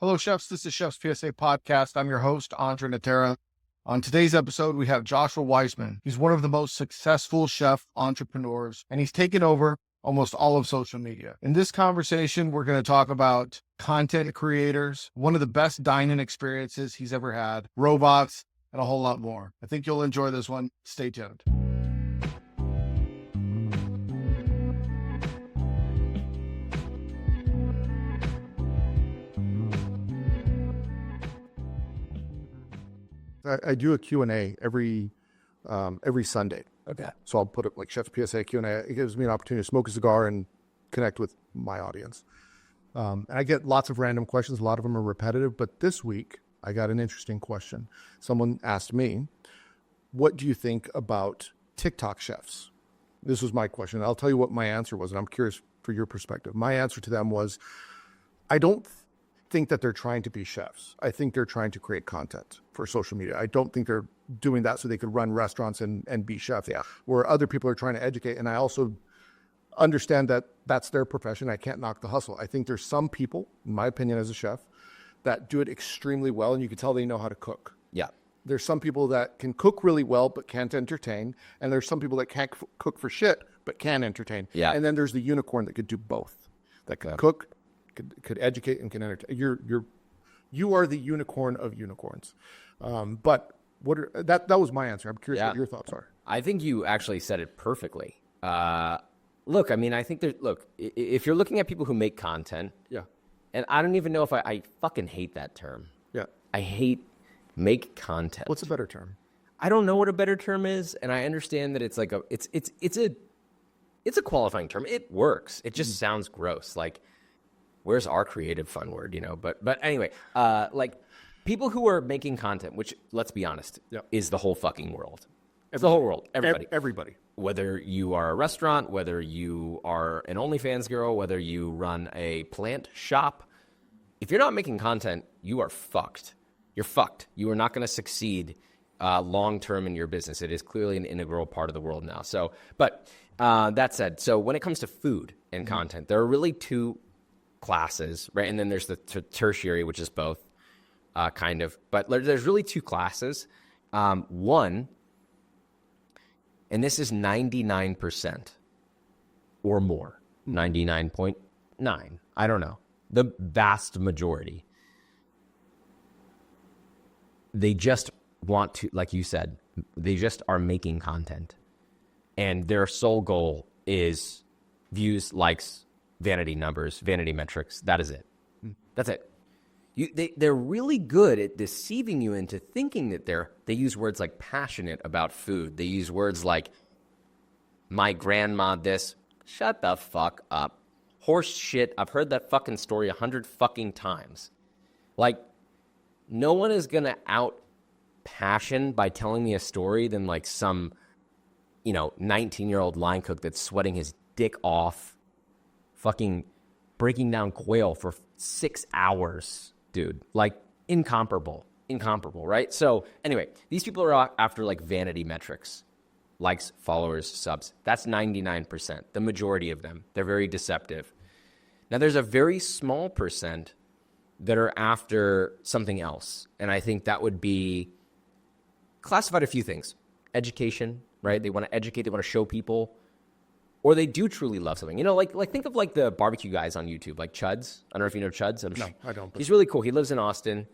Hello, chefs. This is Chef's PSA podcast. I'm your host, André Natera. On today's episode, we have Joshua Weissman. He's one of the most successful chef entrepreneurs, and he's taken over almost all of social media. In this conversation, we're going to talk about content creators, one of the best dining experiences he's ever had, robots, and a whole lot more. I think you'll enjoy this one. Stay tuned. I do a Q&A every Sunday. Okay. So I'll put it like Chef's PSA Q&A. It gives me an opportunity to smoke a cigar and connect with my audience. And I get lots of random questions. A lot of them are repetitive. But this week, I got an interesting question. Someone asked me, what do you think about TikTok chefs? This was my question. I'll tell you what my answer was, and I'm curious for your perspective. My answer to them was, I don't think that they're trying to be chefs. I think they're trying to create content for social media. I don't think they're doing that so they could run restaurants and be chefs. Yeah. Where other people are trying to educate. And I also understand that that's their profession. I can't knock the hustle. I think there's some people, in my opinion as a chef, that do it extremely well, and you can tell they know how to cook. Yeah. There's some people that can cook really well but can't entertain, and there's some people that can't cook for shit but can entertain. Yeah. And then there's the unicorn that could do both, that can cook, could educate, and can entertain. You are the unicorn of unicorns. But that was my answer. I'm curious what your thoughts are. I think you actually said it perfectly. Look, I mean, I think if you're looking at people who make content, yeah, and I don't even know if I fucking hate that term. Yeah. I hate make content. What's a better term? I don't know what a better term is, and I understand that it's like it's a qualifying term. It works. It just sounds gross. Like, where's our creative fun word, you know? But anyway, like people who are making content, which, let's be honest, is the whole fucking world. It's the whole world. Everybody. Whether you are a restaurant, whether you are an OnlyFans girl, whether you run a plant shop, if you're not making content, you are fucked. You're fucked. You are not going to succeed long-term in your business. It is clearly an integral part of the world now. So, but that said, so when it comes to food and content, there are really two classes, right? And then there's the tertiary, which is both, kind of. But there's really two classes. One, and this is 99% or more, 99.9, I don't know, the vast majority. They just want to, like you said, they just are making content. And their sole goal is views, likes, vanity numbers, vanity metrics. That is it. That's it. They're really good at deceiving you into thinking that they use words like passionate about food. They use words like my grandma this. Shut the fuck up. Horse shit. I've heard that fucking story 100 fucking times. Like, no one is going to out passion by telling me a story than like some, 19-year-old line cook that's sweating his dick off, fucking breaking down quail for 6 hours, dude. Like, incomparable, right? So anyway, these people are after like vanity metrics, likes, followers, subs. That's 99%, the majority of them. They're very deceptive. Now, there's a very small percent that are after something else, and I think that would be classified a few things. Education, right? They want to educate, they want to show people, or they do truly love something. Like think of like the barbecue guys on YouTube, like Chuds. I don't know if you know Chuds. No, I don't. He's really cool. He lives in Austin.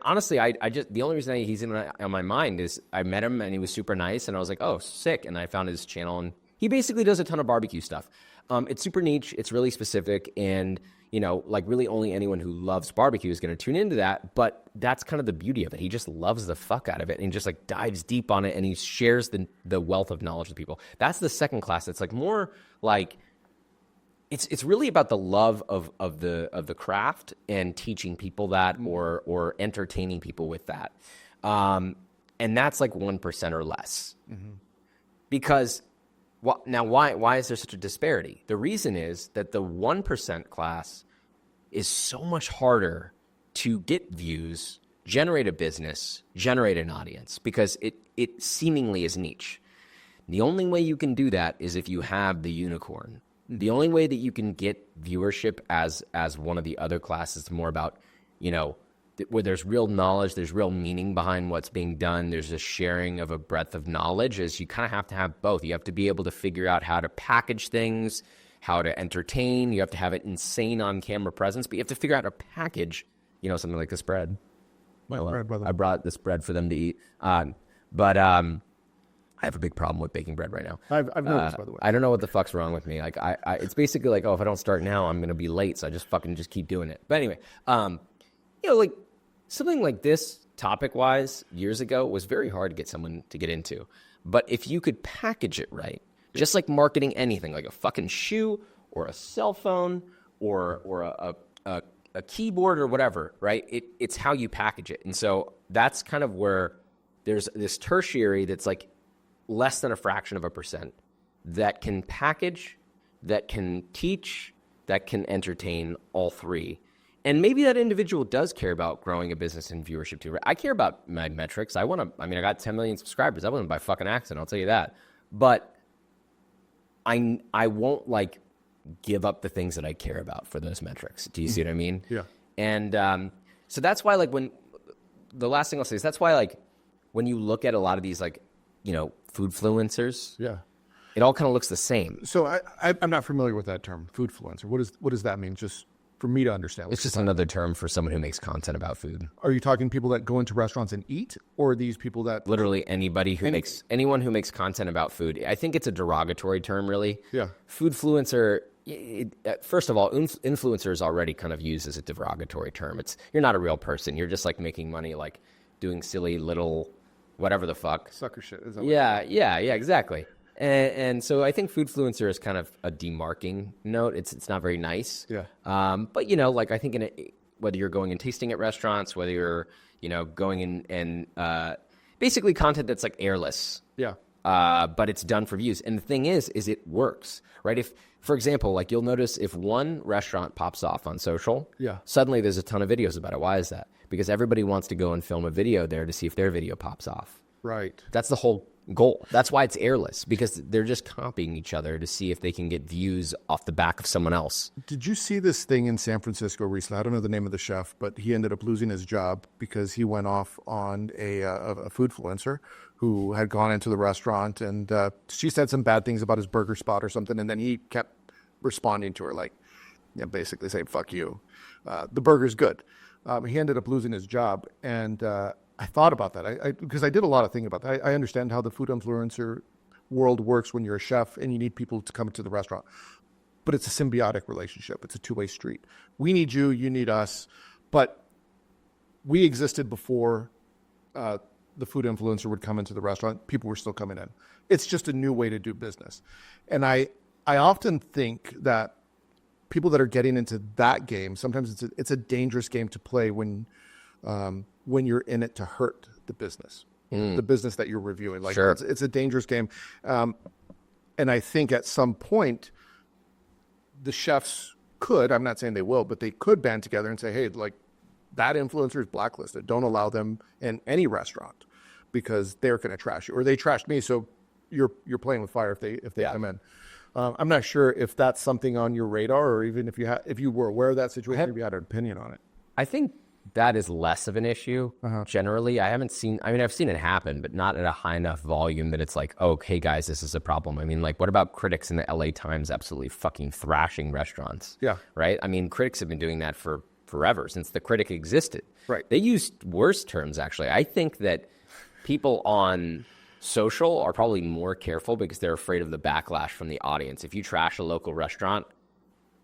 Honestly, I just, the only reason he's on my mind is I met him and he was super nice, and I was like, oh, sick. And I found his channel, and he basically does a ton of barbecue stuff. It's super niche. It's really specific, and like really only anyone who loves barbecue is going to tune into that. But that's kind of the beauty of it. He just loves the fuck out of it, and he just like dives deep on it, and he shares the wealth of knowledge with people. That's the second class. It's like more like it's really about the love of the craft and teaching people that, or entertaining people with that. And that's like 1% or less. Because now why is there such a disparity? The reason is that the 1% class is so much harder to get views, generate a business, generate an audience, because it seemingly is niche. The only way you can do that is if you have the unicorn. The only way that you can get viewership as one of the other classes, more about where there's real knowledge, there's real meaning behind what's being done. There's a sharing of a breadth of knowledge. Is you kind of have to have both. You have to be able to figure out how to package things, how to entertain. You have to have an insane on-camera presence, but you have to figure out how to package, something like this bread. I brought this bread for them to eat. But I have a big problem with baking bread right now. I've noticed, by the way. I don't know what the fuck's wrong with me. Like, it's basically like, if I don't start now, I'm going to be late. So I just keep doing it. But anyway, like something like this, topic-wise, years ago, was very hard to get someone to get into. But if you could package it right, just like marketing anything, like a fucking shoe or a cell phone or a keyboard or whatever, right? It's how you package it. And so that's kind of where there's this tertiary that's like less than a fraction of a percent that can package, that can teach, that can entertain, all three. And maybe that individual does care about growing a business and viewership too. I care about my metrics. I got 10 million subscribers. I wasn't by fucking accident, I'll tell you that. But I won't like give up the things that I care about for those metrics. Do you see what I mean? Yeah. And so that's why, like, the last thing I'll say is that's why, like, when you look at a lot of these, like, food influencers, yeah, it all kind of looks the same. So I'm not familiar with that term, food influencer. What does that mean? Just for me to understand. It's just another term for someone who makes content about food. Are you talking people that go into restaurants and eat, or are these people that literally anyone who makes content about food? I think it's a derogatory term, really. Yeah. Food influencer. First of all, influencer is already kind of used as a derogatory term. You're not a real person. You're just like making money, like doing silly little whatever the fuck. Sucker shit. Is that yeah, exactly. And so I think food influencer is kind of a demarking note. It's not very nice. Yeah. But like I think whether you're going and tasting at restaurants, whether you're going in and basically content that's like airless. Yeah. But it's done for views. And the thing is it works, right? If, for example, like you'll notice if one restaurant pops off on social, yeah, suddenly there's a ton of videos about it. Why is that? Because everybody wants to go and film a video there to see if their video pops off. Right. That's the whole goal. That's why it's airless, because they're just copying each other to see if they can get views off the back of someone else. Did you see this thing in San Francisco recently? I don't know the name of the chef, but he ended up losing his job because he went off on a food influencer who had gone into the restaurant, and she said some bad things about his burger spot or something, and then he kept responding to her like, basically saying, fuck you. The burger's good. He ended up losing his job, and I thought about that because I did a lot of thinking about that. I understand how the food influencer world works when you're a chef and you need people to come into the restaurant. But it's a symbiotic relationship. It's a two-way street. We need you, you need us. But we existed before the food influencer would come into the restaurant. People were still coming in. It's just a new way to do business. And I often think that people that are getting into that game, sometimes it's a dangerous game to play when you're in it to hurt the business that you're reviewing. Like, sure. It's a dangerous game. And I think at some point, the chefs could, I'm not saying they will, but they could band together and say, hey, like, that influencer is blacklisted. Don't allow them in any restaurant because they're going to trash you. Or they trashed me, so you're playing with fire if they come in. I'm not sure if that's something on your radar, or even if you were aware of that situation, if you had an opinion on it. I think that is less of an issue generally. I've seen it happen, but not at a high enough volume that it's like, oh, okay, guys, this is a problem. I mean, like, what about critics in the LA Times absolutely fucking thrashing restaurants? Yeah. Right? I mean, critics have been doing that for forever, since the critic existed. Right. They used worse terms, actually. I think that people on social are probably more careful because they're afraid of the backlash from the audience. If you trash a local restaurant,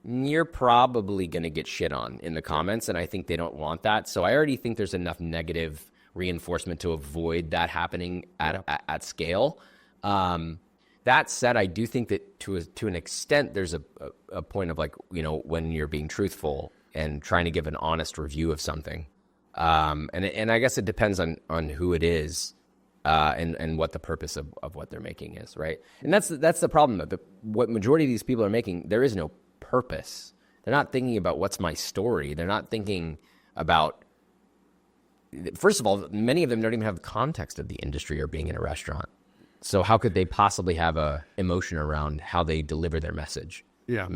you're probably going to get shit on in the comments, and I think they don't want that. So I already think there's enough negative reinforcement to avoid that happening at scale. That said, I do think that to an extent, there's a point of, like, when you're being truthful and trying to give an honest review of something. And I guess it depends on who it is. And what the purpose of what they're making is, right? And that's the problem, though. What majority of these people are making, there is no purpose. They're not thinking about what's my story. They're not thinking about, first of all, many of them don't even have context of the industry or being in a restaurant. So how could they possibly have a emotion around how they deliver their message? Yeah.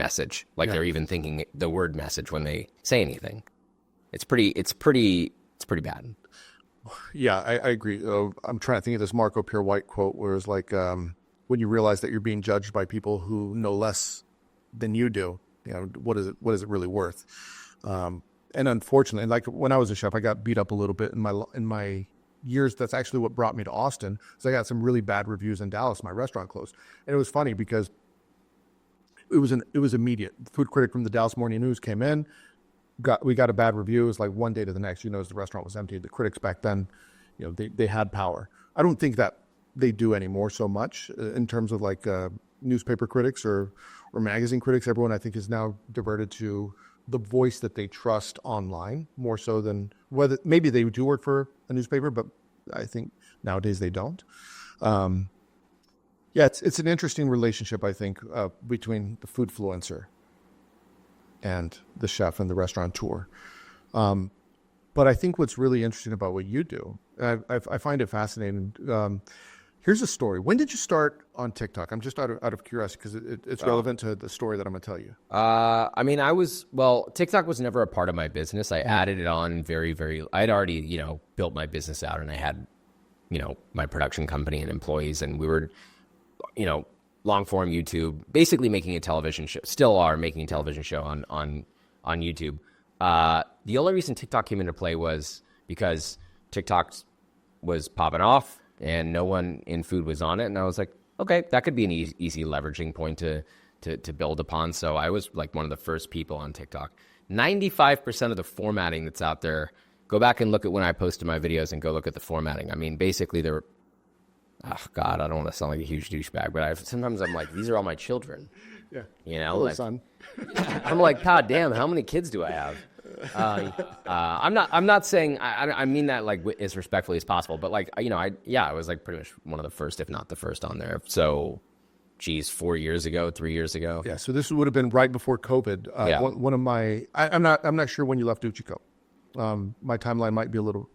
They're even thinking the word message when they say anything. It's pretty bad. Yeah, I agree. I'm trying to think of this Marco Pierre White quote where it's like, when you realize that you're being judged by people who know less than you do, what is it really worth? And unfortunately, like when I was a chef, I got beat up a little bit in my years. That's actually what brought me to Austin. So I got some really bad reviews in Dallas. My restaurant closed, and it was funny because it was immediate. The food critic from the Dallas Morning News came in. We got a bad review. It was like one day to the next. As the restaurant was empty. The critics back then, they had power. I don't think that they do anymore so much in terms of like newspaper critics or magazine critics. Everyone, I think, is now diverted to the voice that they trust online more so than whether maybe they do work for a newspaper, but I think nowadays they don't. Yeah, it's an interesting relationship, I think, between the food influencer and the chef and the restaurateur. But I think what's really interesting about what you do, I find it fascinating. Here's a story. When did you start on TikTok? I'm just out of curiosity because it's relevant to the story that I'm going to tell you. I mean, TikTok was never a part of my business. I added it on I had already, built my business out, and I had, my production company and employees, and we were, long form YouTube, basically making a television show, still are making a television show on YouTube. The only reason TikTok came into play was because TikTok was popping off and no one in food was on it. And I was like, okay, that could be an easy leveraging point to build upon. So I was like one of the first people on TikTok. 95% of the formatting that's out there, go back and look at when I posted my videos and go look at the formatting. I mean, basically there were, oh God, I don't want to sound like a huge douchebag, but sometimes I'm like, these are all my children. Yeah. Hello, like, son. I'm like, God damn, how many kids do I have? I'm not saying, I mean that like as respectfully as possible, but like, I was like pretty much one of the first, if not the first on there. So, 4 years ago, 3 years ago. Yeah. So this would have been right before COVID. Yeah. One of my, I'm not sure when you left Uchiko. My timeline might be a little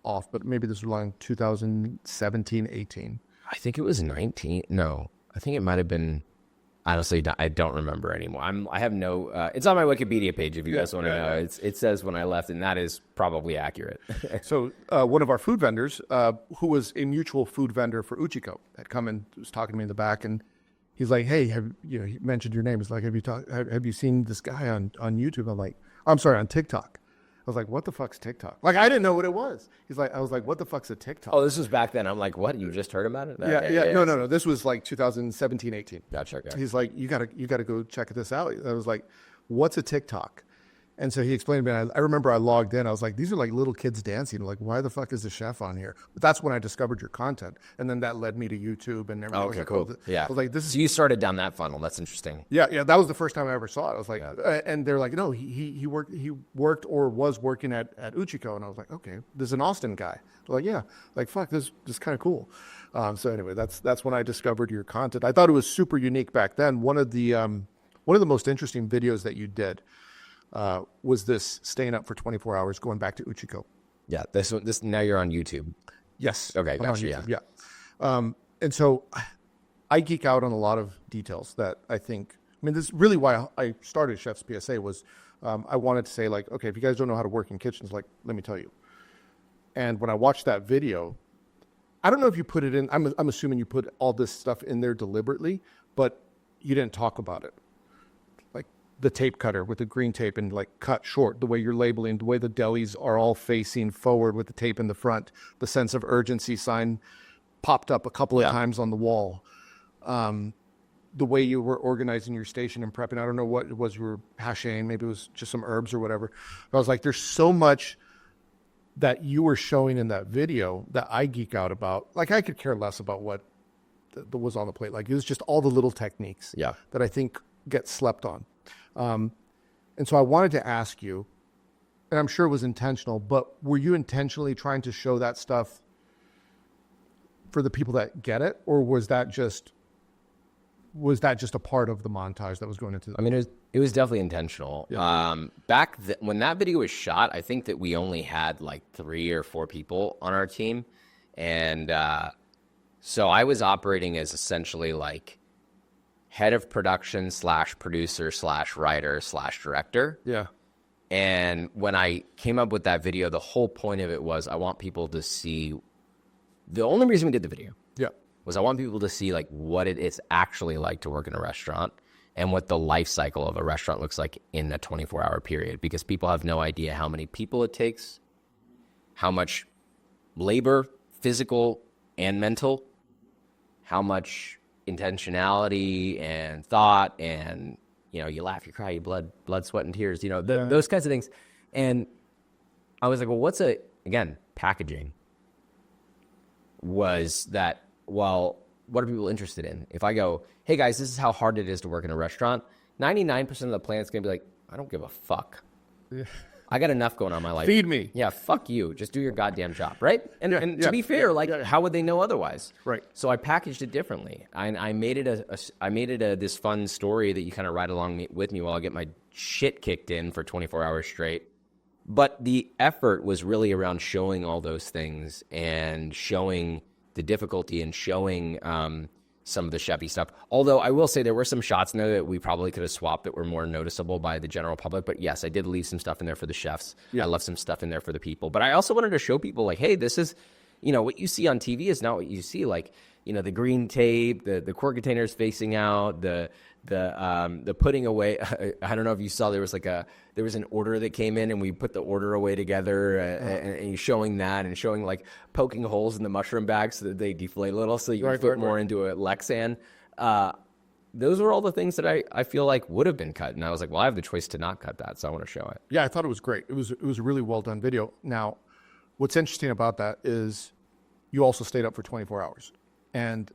off, but maybe this was around 2017, 18. I think it was 19. No, I think it might have been. Honestly, I don't remember anymore. I have no. It's on my Wikipedia page if you guys want to know. Yeah. It says when I left, and that is probably accurate. So one of our food vendors, who was a mutual food vendor for Uchiko, had come and was talking to me in the back, and he's like, "Hey, he mentioned your name? He's like, have you seen this guy on YouTube?" I'm like, "I'm sorry, on TikTok." I was like, what the fuck's TikTok? Like, I didn't know what it was. I was like, what the fuck's a TikTok? Oh, this was back then. I'm like, what? You just heard about it? Yeah. No. This was like 2017, 18. Gotcha. He's like, you gotta go check this out. I was like, what's a TikTok? And so he explained to me, I remember I logged in. I was like, these are like little kids dancing. Like, why the fuck is the chef on here? But that's when I discovered your content. And then that led me to YouTube and everything. Okay, cool. Yeah. I was like, So you started down that funnel. That's interesting. Yeah. That was the first time I ever saw it. I was like, and they're like, no, he worked or was working at Uchiko. And I was like, okay, this is an Austin guy. They're like, yeah, like, fuck, this is kind of cool. So anyway, that's when I discovered your content. I thought it was super unique back then. One of the most interesting videos that you did was this staying up for 24 hours, going back to Uchiko. Yeah, this now you're on YouTube. Yes. Okay, gotcha. Yeah. And so I geek out on a lot of details that I think. I mean, this is really why I started Chef's PSA was I wanted to say like, okay, if you guys don't know how to work in kitchens, like, let me tell you. And when I watched that video, I don't know if you put it in. I'm assuming you put all this stuff in there deliberately, but you didn't talk about it. The tape cutter with the green tape and like cut short, the way you're labeling, the way the delis are all facing forward with the tape in the front, the sense of urgency sign popped up a couple of times on the wall. The way you were organizing your station and prepping, I don't know what it was you were hashing, maybe it was just some herbs or whatever. But I was like, there's so much that you were showing in that video that I geek out about. Like, I could care less about what was on the plate. Like, it was just all the little techniques that I think get slept on. And so I wanted to ask you, and I'm sure it was intentional, but were you intentionally trying to show that stuff for the people that get it, or was that just a part of the montage that was going into? I mean, it was definitely intentional. Yeah. When that video was shot, I think that we only had like 3 or 4 people on our team, and so I was operating as essentially like head of production / producer / writer / director. Yeah. And when I came up with that video, the whole point of it was I want people to see. The only reason we did the video was I want people to see like what it is actually like to work in a restaurant and what the life cycle of a restaurant looks like in a 24-hour period, because people have no idea how many people it takes, how much labor, physical and mental, how much intentionality and thought, and you laugh, you cry, you blood, sweat, and tears, those kinds of things. And I was like, well, packaging was that, well, what are people interested in? If I go, hey guys, this is how hard it is to work in a restaurant, 99% of the planet's going to be like, I don't give a fuck. Yeah. I got enough going on in my life. Feed me. Yeah, fuck you. Just do your goddamn job, right? And to be fair, how would they know otherwise? Right. So I packaged it differently. I made it this fun story that you kind of ride along with me while I get my shit kicked in for 24 hours straight. But the effort was really around showing all those things and showing the difficulty and showing some of the chefy stuff. Although I will say there were some shots in there that we probably could have swapped that were more noticeable by the general public. But yes, I did leave some stuff in there for the chefs. Yeah. I left some stuff in there for the people. But I also wanted to show people like, hey, this is, what you see on TV is not what you see. Like, the green tape, the quart containers facing out, the putting away. I don't know if you saw there was an order that came in and we put the order away together and showing that and showing like poking holes in the mushroom bags so that they deflate a little so you can fit more into a Lexan. Those were all the things that I feel like would have been cut. And I was like, well, I have the choice to not cut that, so I want to show it. Yeah, I thought it was great. It was a really well done video. Now, what's interesting about that is you also stayed up for 24 hours. And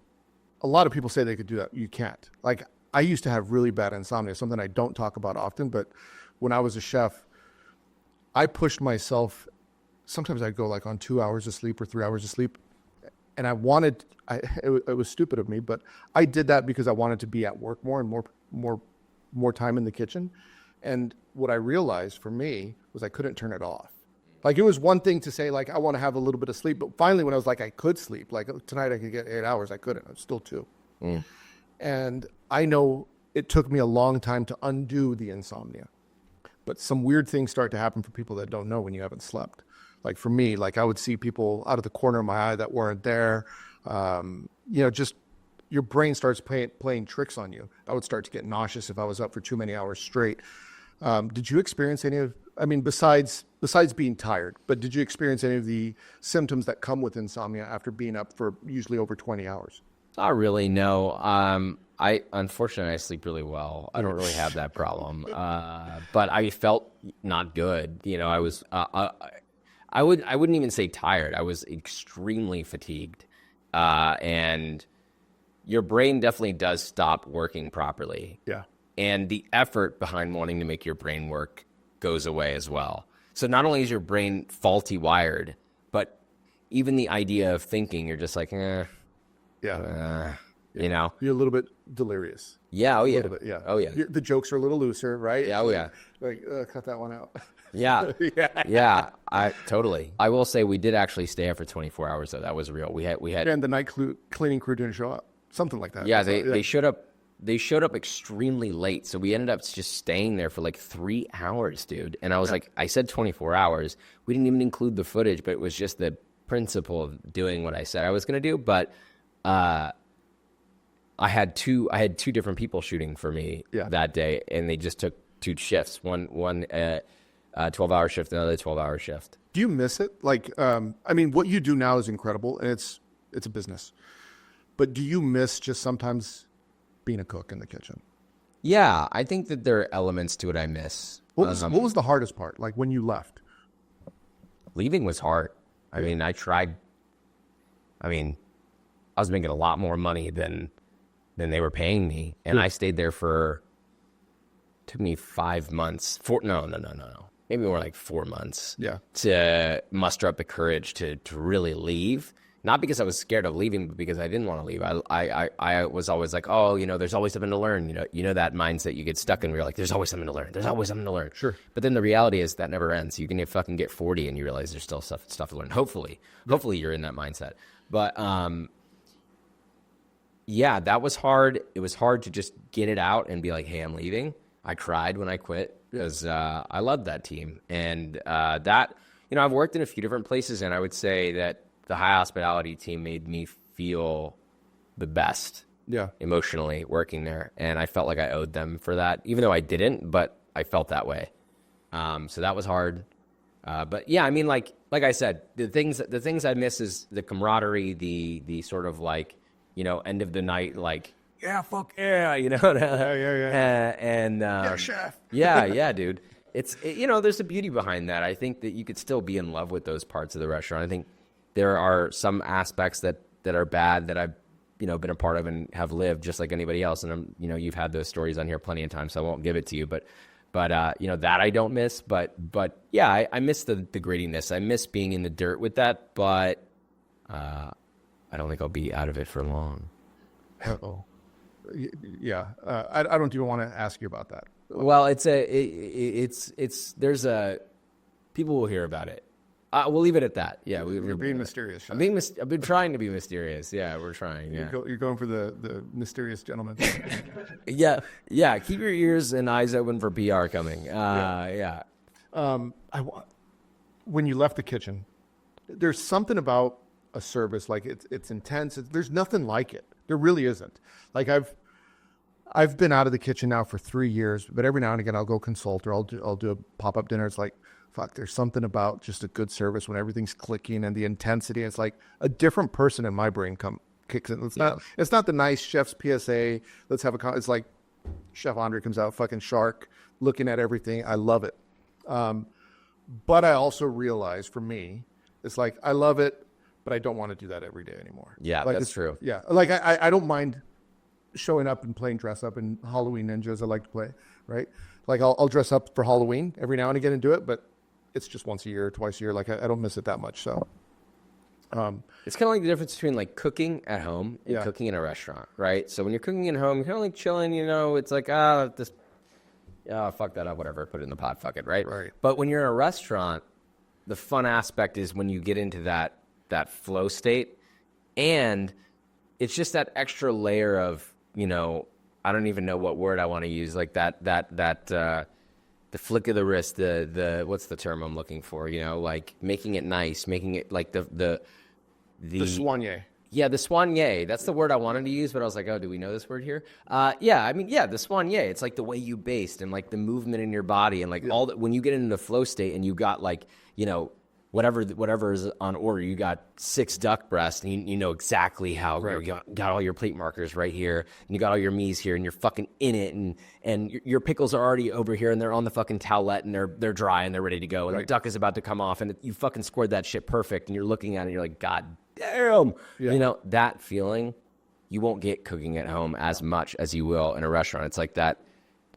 a lot of people say they could do that. You can't. Like, I used to have really bad insomnia, something I don't talk about often, but when I was a chef, I pushed myself. Sometimes I'd go like on 2 hours of sleep or 3 hours of sleep. And it was stupid of me, but I did that because I wanted to be at work more and more time in the kitchen. And what I realized for me was I couldn't turn it off. Like, it was one thing to say, like, I want to have a little bit of sleep. But finally, when I was like, I could sleep, like tonight I could get 8 hours, I couldn't. I was still 2. And I know it took me a long time to undo the insomnia. But some weird things start to happen for people that don't know when you haven't slept. Like for me, like I would see people out of the corner of my eye that weren't there. Just your brain starts playing tricks on you. I would start to get nauseous if I was up for too many hours straight. Did you experience any of, besides being tired, but did you experience any of the symptoms that come with insomnia after being up for usually over 20 hours? Not really, no. Unfortunately, I sleep really well. I don't really have that problem. But I felt not good. I was, I wouldn't even say tired. I was extremely fatigued. And your brain definitely does stop working properly. Yeah. And the effort behind wanting to make your brain work goes away as well. So not only is your brain faulty wired, but even the idea of thinking, you're just like, Yeah. You're a little bit delirious. Yeah. Oh, yeah. A little bit, yeah. Oh, yeah. The jokes are a little looser, right? Yeah. Oh, yeah. Like, cut that one out. Yeah. Yeah. Yeah. Totally. I will say we did actually stay up for 24 hours, though. That was real. We had. And the night cleaning crew didn't show up. Something like that. Yeah. They showed up. They showed up extremely late. So we ended up just staying there for like 3 hours, dude. And I was like, I said 24 hours. We didn't even include the footage, but it was just the principle of doing what I said I was going to do. But, I had two different people shooting for me that day, and they just took 2 shifts, one 12-hour shift, another 12-hour shift. Do you miss it? Like, what you do now is incredible, and it's a business. But do you miss just sometimes being a cook in the kitchen? Yeah, I think that there are elements to it I miss. What was the hardest part? Like when you left? Leaving was hard. I mean, I tried. I was making a lot more money than they were paying me, and I stayed there took me 5 months. No. Maybe more like 4 months. Yeah. To muster up the courage to really leave. Not because I was scared of leaving, but because I didn't want to leave. I was always like, oh, there's always something to learn. You know that mindset you get stuck in where you're like, there's always something to learn. There's always something to learn. Sure. But then the reality is that never ends. You can fucking get 40 and you realize there's still stuff to learn. Hopefully you're in that mindset. But that was hard. It was hard to just get it out and be like, hey, I'm leaving. I cried when I quit. because I love that team. And that, I've worked in a few different places, and I would say that the high hospitality team made me feel the best emotionally working there. And I felt like I owed them for that, even though I didn't, but I felt that way. So that was hard. But yeah, I mean, like I said, the things I miss is the camaraderie, the sort of like, end of the night, like, yeah, fuck yeah, and chef. yeah, dude. There's a beauty behind that. I think that you could still be in love with those parts of the restaurant. I think there are some aspects that are bad that I've, been a part of and have lived just like anybody else. And you've had those stories on here plenty of times, so I won't give it to you, but that I don't miss, but yeah, I miss the grittiness. I miss being in the dirt with that, but I don't think I'll be out of it for long. Uh-oh. Yeah. I don't even want to ask you about that. Well, people will hear about it. We'll leave it at that. Yeah. You're being mysterious. I've been trying to be mysterious. Yeah, we're trying. Yeah. You're going for the mysterious gentleman. Yeah. Keep your ears and eyes open for PR coming. Yeah. When you left the kitchen, there's something about a service, like it's intense. There's nothing like it. There really isn't. Like I've been out of the kitchen now for 3 years, but every now and again I'll go consult or I'll do a pop-up dinner. It's like, fuck, there's something about just a good service when everything's clicking and the intensity. It's like a different person in my brain kicks in. It's not the nice chef's PSA. Let's have it's like Chef André comes out, fucking shark, looking at everything. I love it. But I also realize for me, it's like, I love it, but I don't want to do that every day anymore. Yeah, like that's true. Yeah. Like I don't mind showing up and playing dress up and Halloween ninjas. I like to play, right? Like I'll dress up for Halloween every now and again and do it, but it's just once a year, twice a year. Like I don't miss it that much. So it's kind of like the difference between like cooking at home and cooking in a restaurant, right? So when you're cooking at home, you're kind of like chilling, it's like, fuck that up, whatever, put it in the pot, fuck it, right? Right. But when you're in a restaurant, the fun aspect is when you get into that flow state, and it's just that extra layer of, I don't even know what word I want to use, like that the flick of the wrist, the what's the term I'm looking for? Like making it nice, making it like the soigné. Yeah, the soigné. That's the word I wanted to use, but I was like, oh, do we know this word here? The soigné. It's like the way you baste and like the movement in your body and like all that. When you get into the flow state and you got like, whatever is on order, you got 6 duck breasts, and you know exactly how. Right. You got all your plate markers right here, and you got all your mies here, and you're fucking in it, and your pickles are already over here, and they're on the fucking towelette, and they're dry, and they're ready to go, and the duck is about to come off, and you fucking scored that shit perfect, and you're looking at it, and you're like, God damn. Yeah. That feeling, you won't get cooking at home as much as you will in a restaurant. It's like that,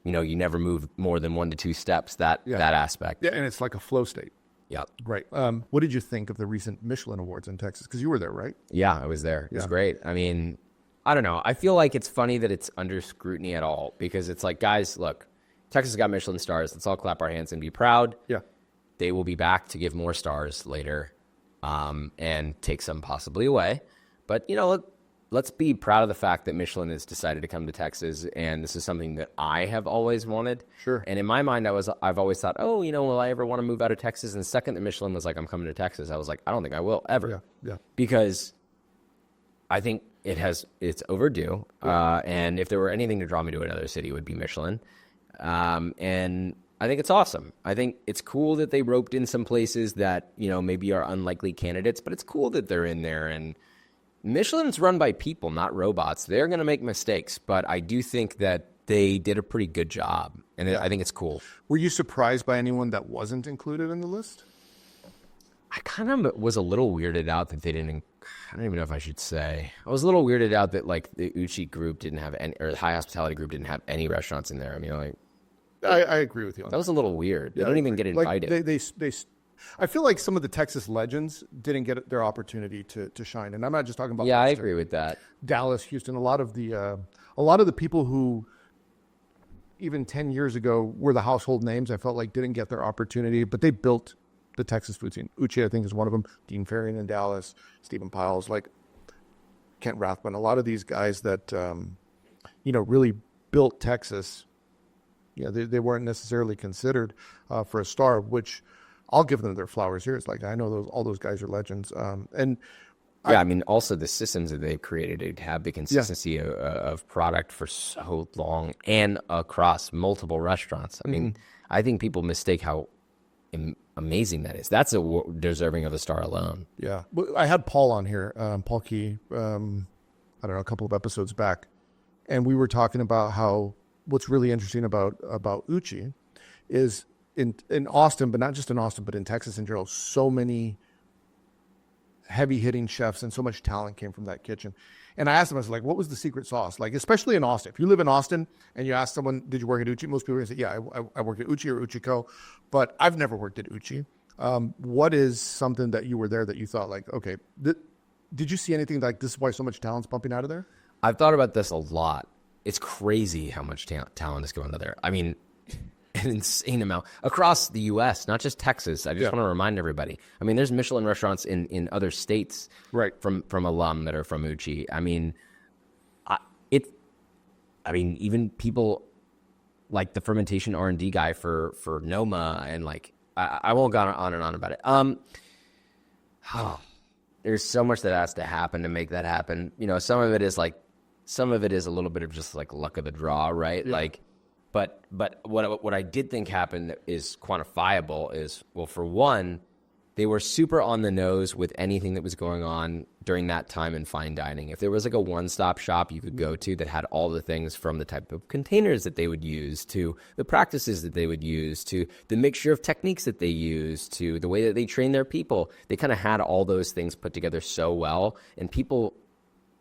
you never move more than 1 to 2 steps, that aspect. Yeah, and it's like a flow state. Yeah. Right. What did you think of the recent Michelin Awards in Texas? Because you were there, right? Yeah, I was there. It was great. I mean, I don't know. I feel like it's funny that it's under scrutiny at all, because it's like, guys, look, Texas got Michelin stars. Let's all clap our hands and be proud. Yeah. They will be back to give more stars later, and take some possibly away. But, look, let's be proud of the fact that Michelin has decided to come to Texas, and this is something that I have always wanted. Sure. And in my mind, I've always thought, will I ever want to move out of Texas? And the second that Michelin was like, I'm coming to Texas, I was like, I don't think I will ever. Yeah. Because I think it's overdue. And if there were anything to draw me to another city, it would be Michelin. And I think it's awesome. I think it's cool that they roped in some places that, maybe are unlikely candidates, but it's cool that they're in there. And Michelin's run by people, not robots. They're going to make mistakes, but I do think that they did a pretty good job, and I think it's cool. Were you surprised by anyone that wasn't included in the list? I kind of was a little weirded out that they didn't. I don't even know if I should say. I was a little weirded out that like the Uchi group didn't have any, or the high hospitality group didn't have any restaurants in there. I mean, like I agree with you on that. Was a little weird. They don't even get invited. Like they I feel like some of the Texas legends didn't get their opportunity to shine, and I'm not just talking about. Yeah, I agree with that. Dallas, Houston, a lot of the people who even 10 years ago were the household names, I felt like didn't get their opportunity, but they built the Texas food scene. Uche, I think, is one of them. Dean Ferrian in Dallas, Stephen Piles, like Kent Rathbun, a lot of these guys that really built Texas. Yeah, they weren't necessarily considered for a star, which I'll give them their flowers here. It's like, I know all those guys are legends. And yeah, I mean, also the systems that they've created to have the consistency of product for so long and across multiple restaurants. I mean, I think people mistake how amazing that is. That's deserving of a star alone. Yeah. I had Paul on here, Paul Key, I don't know, a couple of episodes back. And we were talking about how what's really interesting about Uchi is in Austin, but not just in Austin, but in Texas in general, so many heavy-hitting chefs and so much talent came from that kitchen. And I asked them, I was like, what was the secret sauce? Like, especially in Austin. If you live in Austin and you ask someone, did you work at Uchi? Most people are going to say, yeah, I worked at Uchi or Uchiko, but I've never worked at Uchi. What is something that you were there that you thought like, okay, did you see anything like this is why so much talent's pumping out of there? I've thought about this a lot. It's crazy how much talent is going out of there. I mean, an insane amount across the U.S., not just Texas. I just want to remind everybody. I mean, there's Michelin restaurants in other states, right, from alum that are from Uchi. I mean, even people like the fermentation R&D guy for Noma, and like I won't go on and on about it. There's so much that has to happen to make that happen. You know, some of it is a little bit of just like luck of the draw, right? Yeah. Like. But what I did think happened that is quantifiable is, well, for one, they were super on the nose with anything that was going on during that time in fine dining. If there was like a one-stop shop you could go to that had all the things from the type of containers that they would use to the practices that they would use to the mixture of techniques that they use to the way that they train their people, they kind of had all those things put together so well, and people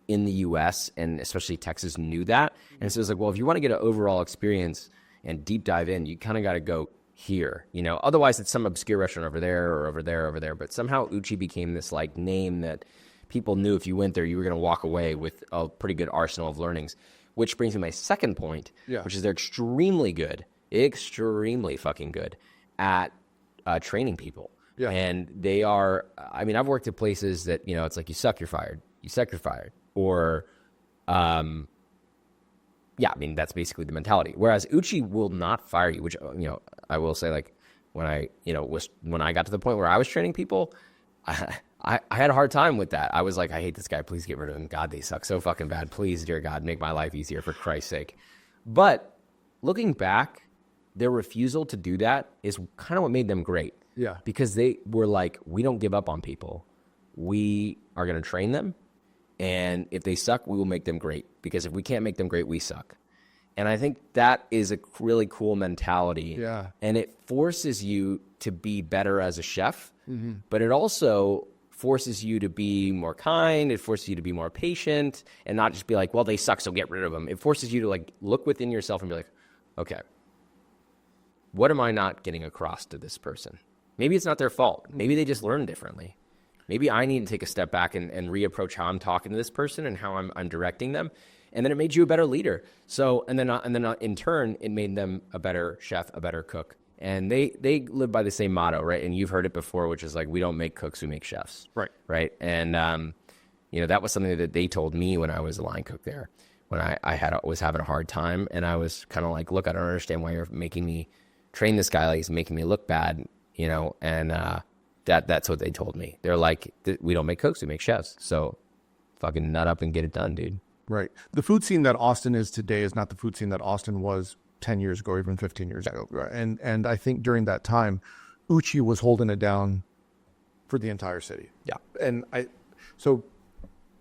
in the U.S. and especially Texas knew that. And so it's like, well, if you want to get an overall experience and deep dive in, you kind of got to go here, you know, otherwise it's some obscure restaurant over there or over there. But somehow Uchi became this like name that people knew if you went there, you were going to walk away with a pretty good arsenal of learnings, which brings me to my second point, which is they're extremely fucking good at training people. Yeah. And they are, I mean, I've worked at places that, you know, it's like you suck, you're fired. You suck, you're fired. Or, I mean, that's basically the mentality. Whereas Uchi will not fire you, which, you know, I will say, like, when I got to the point where I was training people, I had a hard time with that. I was like, I hate this guy. Please get rid of him. God, they suck so fucking bad. Please, dear God, make my life easier for Christ's sake. But looking back, their refusal to do that is kind of what made them great. Yeah. Because they were like, we don't give up on people. We are going to train them. And if they suck, we will make them great. Because if we can't make them great, we suck. And I think that is a really cool mentality. Yeah. And it forces you to be better as a chef, but it also forces you to be more kind. It forces you to be more patient and not just be like, well, they suck, so get rid of them. It forces you to like look within yourself and be like, okay, what am I not getting across to this person? Maybe it's not their fault. Maybe they just learn differently. Maybe I need to take a step back and reapproach how I'm talking to this person and how I'm directing them. And then it made you a better leader. So, and then in turn, it made them a better chef, a better cook. And they live by the same motto, right? And you've heard it before, which is like, we don't make cooks, we make chefs. Right. Right. And, you know, that was something that they told me when I was a line cook there, when I was having a hard time. And I was kind of like, look, I don't understand why you're making me train this guy. Like, he's making me look bad, you know? And, that's what they told me. They're like, we don't make cooks, we make chefs. So fucking nut up and get it done, dude. Right. The food scene that Austin is today is not the food scene that Austin was 10 years ago, or even 15 years ago. Right? And I think during that time, Uchi was holding it down for the entire city. Yeah. And so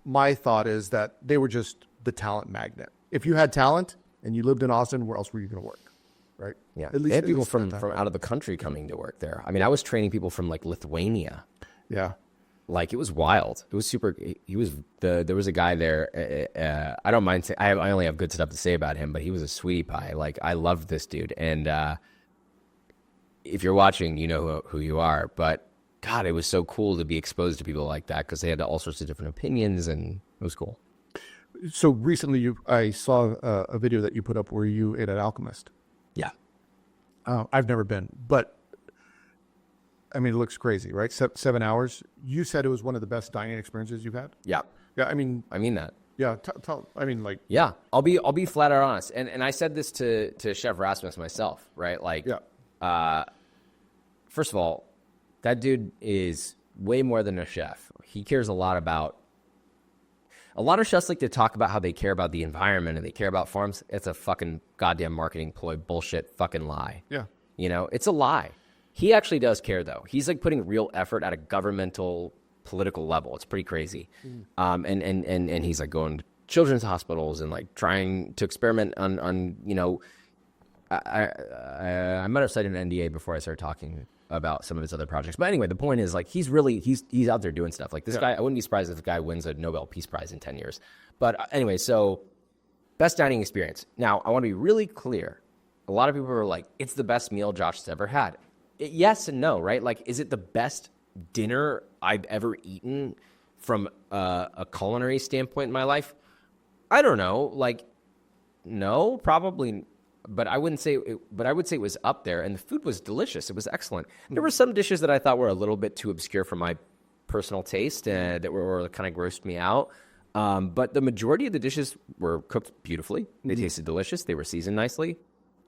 my thought is that they were just the talent magnet. If you had talent and you lived in Austin, where else were you going to work? Right. Yeah. They had people from out of the country coming to work there. I mean, I was training people from like Lithuania. Yeah. Like, it was wild. It was super. There was a guy there. I don't mind saying, I only have good stuff to say about him, but he was a sweetie pie. Like, I loved this dude. And if you're watching, you know who you are. But God, it was so cool to be exposed to people like that, because they had all sorts of different opinions, and it was cool. So recently, I saw a video that you put up where you ate at Alchemist. Yeah. I've never been, but I mean, it looks crazy, right? 7 hours. You said it was one of the best dining experiences you've had? Yeah. Yeah. I mean that. Yeah. I mean, like, Yeah, I'll be flat out honest, and I said this to Chef Rasmus myself, right? Like, first of all, that dude is way more than a chef. He cares a lot about. A lot of chefs like to talk about how they care about the environment and they care about farms. It's a fucking goddamn marketing ploy, bullshit, fucking lie. Yeah. You know, it's a lie. He actually does care, though. He's like putting real effort at a governmental, political level. It's pretty crazy. And he's like going to children's hospitals and like trying to experiment on you know, I might have cited an NDA before I started talking about some of his other projects. But anyway, the point is like he's out there doing stuff. Like this guy, I wouldn't be surprised if the guy wins a Nobel Peace Prize in 10 years. But anyway, so best dining experience. Now, I want to be really clear. A lot of people are like, it's the best meal Josh has ever had. Yes and no, right? Like, is it the best dinner I've ever eaten from a culinary standpoint in my life? I don't know. Like, no, probably. But I wouldn't say. But I would say it was up there, and the food was delicious. It was excellent. There were some dishes that I thought were a little bit too obscure for my personal taste, that were kind of grossed me out. But the majority of the dishes were cooked beautifully. They tasted delicious. They were seasoned nicely.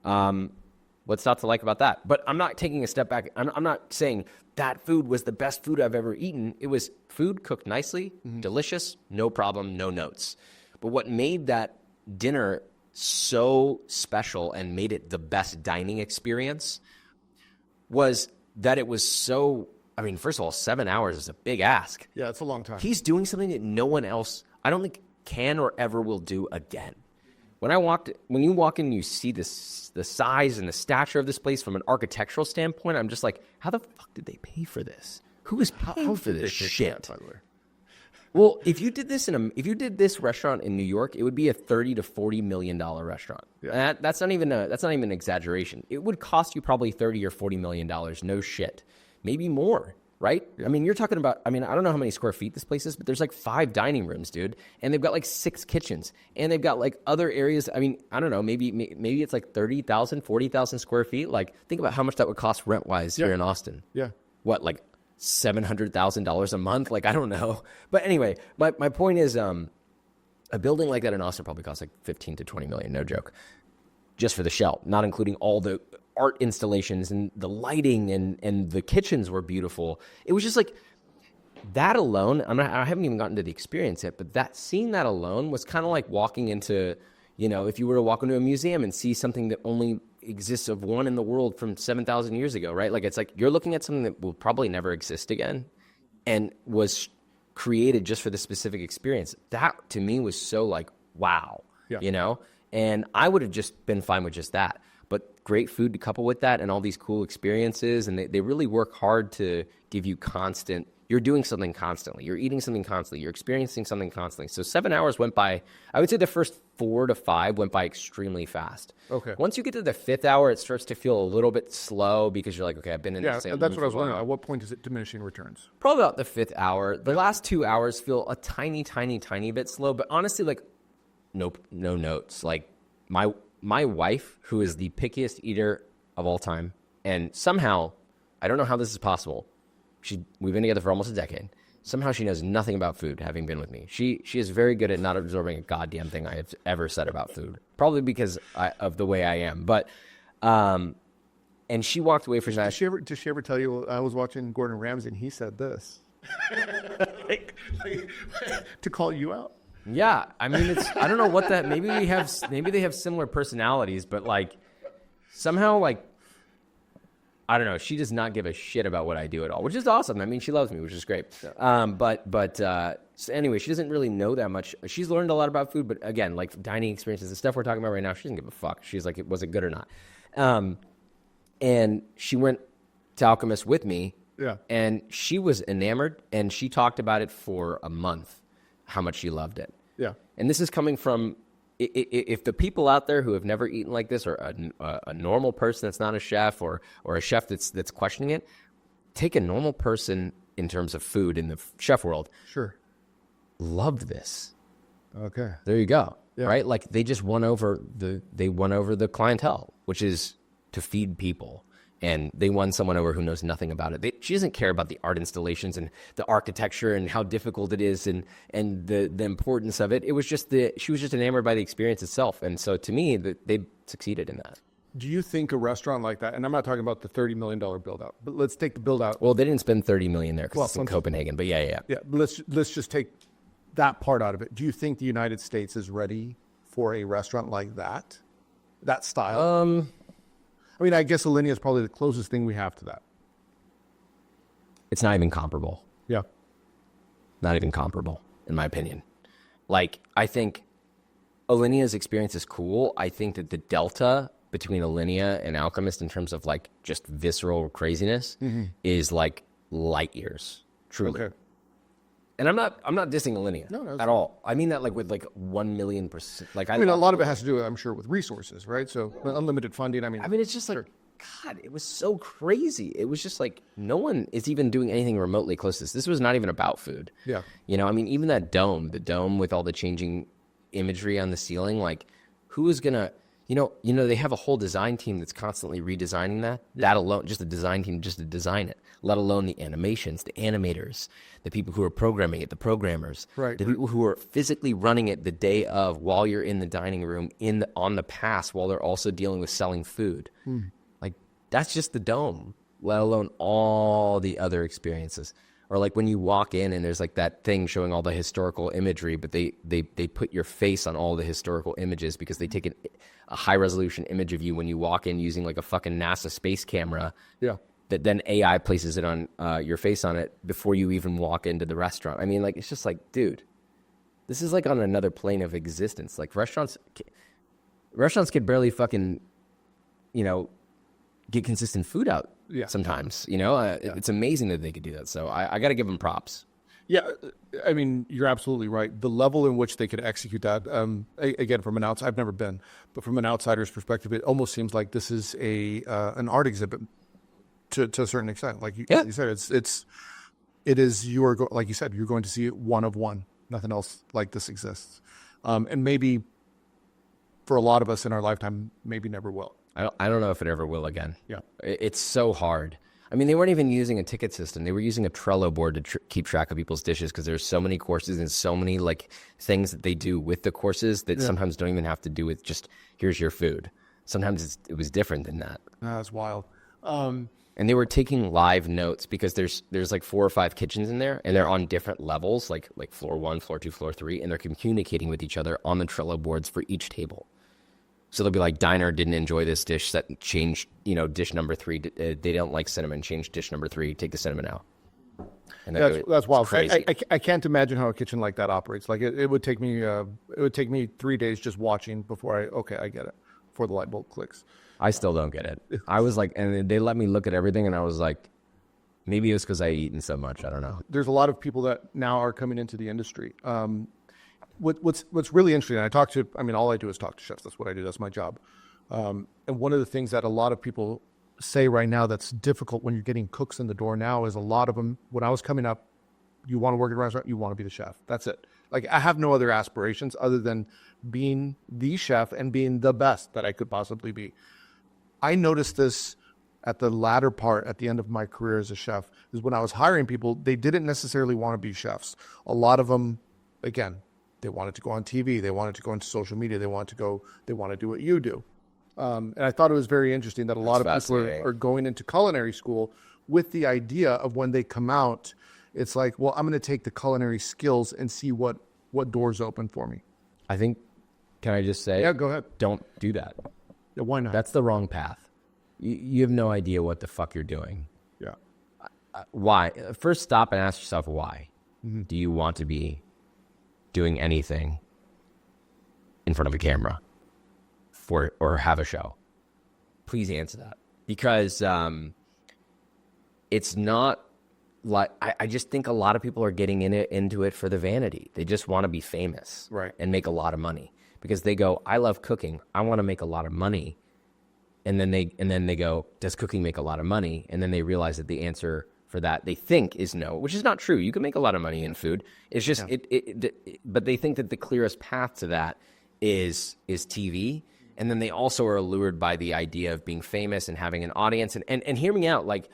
What's not to like about that? But I'm not taking a step back. I'm not saying that food was the best food I've ever eaten. It was food cooked nicely, delicious, no problem, no notes. But what made that dinner so special and made it the best dining experience was that it was so, I mean, first of all, 7 hours is a big ask. Yeah, it's a long time. He's doing something that no one else, I don't think, can or ever will do again. When you walk in and you see the size and the stature of this place from an architectural standpoint, I'm just like, how the fuck did they pay for this? Who is paying for this shit? By the way. Well, if you did this restaurant in New York, it would be a $30 to $40 million restaurant. Yeah. That's not even an exaggeration. It would cost you probably $30 or $40 million. No shit, maybe more. Right? Yeah. I mean, you're talking about, I don't know how many square feet this place is, but there's like 5 dining rooms, dude. And they've got like 6 kitchens. And they've got like other areas. I mean, I don't know, maybe it's like 30,000, 40,000 square feet. Like, think about how much that would cost rent-wise here in Austin. Yeah. What, like $700,000 a month? Like, I don't know. But anyway, my point is a building like that in Austin probably costs like 15 to 20 million, no joke. Just for the shell, not including all the art installations and the lighting and the kitchens were beautiful. It was just like that alone. I haven't even gotten to the experience yet, but seeing that alone was kind of like walking into, you know, if you were to walk into a museum and see something that only exists of one in the world from 7,000 years ago, right? Like, it's like you're looking at something that will probably never exist again and was created just for the specific experience. That to me was so like, wow, you know? And I would have just been fine with just that. But great food to couple with that and all these cool experiences. And they really work hard to give you you're doing something constantly. You're eating something constantly. You're experiencing something constantly. So 7 hours went by, I would say the first 4 to 5 went by extremely fast. Okay. Once you get to the 5th hour, it starts to feel a little bit slow because you're like, okay, I've been in the same that's what I was wondering. At what point is it diminishing returns? Probably about the 5th hour. The last 2 hours feel a tiny, tiny, tiny bit slow. But honestly, like, no notes. Like, my wife, who is the pickiest eater of all time, and somehow, I don't know how this is possible. We've been together for almost a decade. Somehow she knows nothing about food, having been with me. She is very good at not absorbing a goddamn thing I have ever said about food. Probably because of the way I am. But, and she walked away from that. Did she ever tell you, I was watching Gordon Ramsay and he said this? To call you out? Yeah, I mean, I don't know what that. Maybe they have similar personalities, but like somehow, like, I don't know. She does not give a shit about what I do at all, which is awesome. I mean, she loves me, which is great. So anyway, she doesn't really know that much. She's learned a lot about food, but again, like dining experiences, the stuff we're talking about right now, she doesn't give a fuck. She's like, was it good or not? And she went to Alchemist with me. Yeah. And she was enamored, and she talked about it for a month, how much she loved it. Yeah. And this is coming from, if the people out there who have never eaten like this, or a normal person that's not a chef, or a chef that's questioning it, take a normal person in terms of food in the chef world. Sure. Loved this. Okay. There you go. Yeah. Right? Like they just won over the clientele, which is to feed people. and they won someone over who knows nothing about it. She doesn't care about the art installations and the architecture and how difficult it is and the importance of it. It was just she was just enamored by the experience itself. And so to me, they succeeded in that. Do you think a restaurant like that, and I'm not talking about the $30 million build out, but let's take the build out. Well, they didn't spend $30 million there because it's in Copenhagen, but yeah. Yeah, let's just take that part out of it. Do you think the United States is ready for a restaurant like that style? I mean, I guess Alinea is probably the closest thing we have to that. It's not even comparable. Yeah. Not even comparable, in my opinion. Like, I think Alinea's experience is cool. I think that the delta between Alinea and Alchemist in terms of like just visceral craziness is like light years, truly. Okay. And I'm not dissing Alinea at all. I mean that like with like 1,000,000%. Like I mean, a lot of it has to do, I'm sure, with resources, right? So unlimited funding. I mean, it's just like, God, it was so crazy. It was just like no one is even doing anything remotely close to this. This was not even about food. Yeah. You know, I mean, even the dome with all the changing imagery on the ceiling, like who is gonna, you know, they have a whole design team that's constantly redesigning that. That alone, just a design team just to design it, let alone the animations, the animators, the people who are programming it, the programmers, right, the people who are physically running it the day of while you're in the dining room on the pass while they're also dealing with selling food. Like that's just the dome, let alone all the other experiences. Or like when you walk in and there's like that thing showing all the historical imagery, but they put your face on all the historical images because they take a high resolution image of you when you walk in using like a fucking NASA space camera. Yeah. That then AI places it on your face on it before you even walk into the restaurant. I mean, like it's just like, dude, this is like on another plane of existence. Like restaurants could barely fucking, you know, get consistent food out. Yeah. Sometimes, you know, it's amazing that they could do that. So I got to give them props. Yeah. I mean, you're absolutely right. The level in which they could execute that, again, from an outside, I've never been, but from an outsider's perspective, it almost seems like this is an art exhibit to a certain extent. Like you said, it is, like you said, you're going to see one of one. Nothing else like this exists. And maybe for a lot of us in our lifetime, maybe never will. I don't know if it ever will again. Yeah. It's so hard. I mean, they weren't even using a ticket system. They were using a Trello board to keep track of people's dishes because there's so many courses and so many like things that they do with the courses that sometimes don't even have to do with just here's your food. Sometimes it was different than that. That's wild. And they were taking live notes because there's like 4 or 5 kitchens in there and they're on different levels, like floor 1, floor 2, floor 3, and they're communicating with each other on the Trello boards for each table. So they'll be like, diner didn't enjoy this dish, set change, you know, dish number 3. They don't like cinnamon, change dish number 3, take the cinnamon out. And that's wild. I can't imagine how a kitchen like that operates. Like it would take me 3 days just watching before I get it, before the light bulb clicks. I still don't get it. I was like, and they let me look at everything and I was like, maybe it was because I eaten so much. I don't know. There's a lot of people that now are coming into the industry. What's really interesting, and all I do is talk to chefs. That's what I do. That's my job. And one of the things that a lot of people say right now that's difficult when you're getting cooks in the door now is a lot of them, when I was coming up, you want to work at a restaurant, you want to be the chef. That's it. Like I have no other aspirations other than being the chef and being the best that I could possibly be. I noticed this at the latter part, at the end of my career as a chef, is when I was hiring people, they didn't necessarily want to be chefs. A lot of them, again, they wanted to go on TV. They wanted to go into social media. They want to do what you do. And I thought it was very interesting that a lot of people are going into culinary school with the idea of when they come out, it's like, well, I'm going to take the culinary skills and see what doors open for me. I think, can I just say? Yeah, go ahead. Don't do that. Yeah, why not? That's the wrong path. You have no idea what the fuck you're doing. Yeah. Why? First, stop and ask yourself why. Mm-hmm. Do you want to be doing anything in front of a camera or have a show? Please answer that, because it's not like I just think a lot of people are getting into it for the vanity. They just want to be famous, right, and make a lot of money because they go, I love cooking, I want to make a lot of money, and then they go, does cooking make a lot of money? And then they realize that the answer for that they think is no, which is not true. You can make a lot of money in food. It's just but they think that the clearest path to that is TV, And then they also are allured by the idea of being famous and having an audience. And hear me out. Like,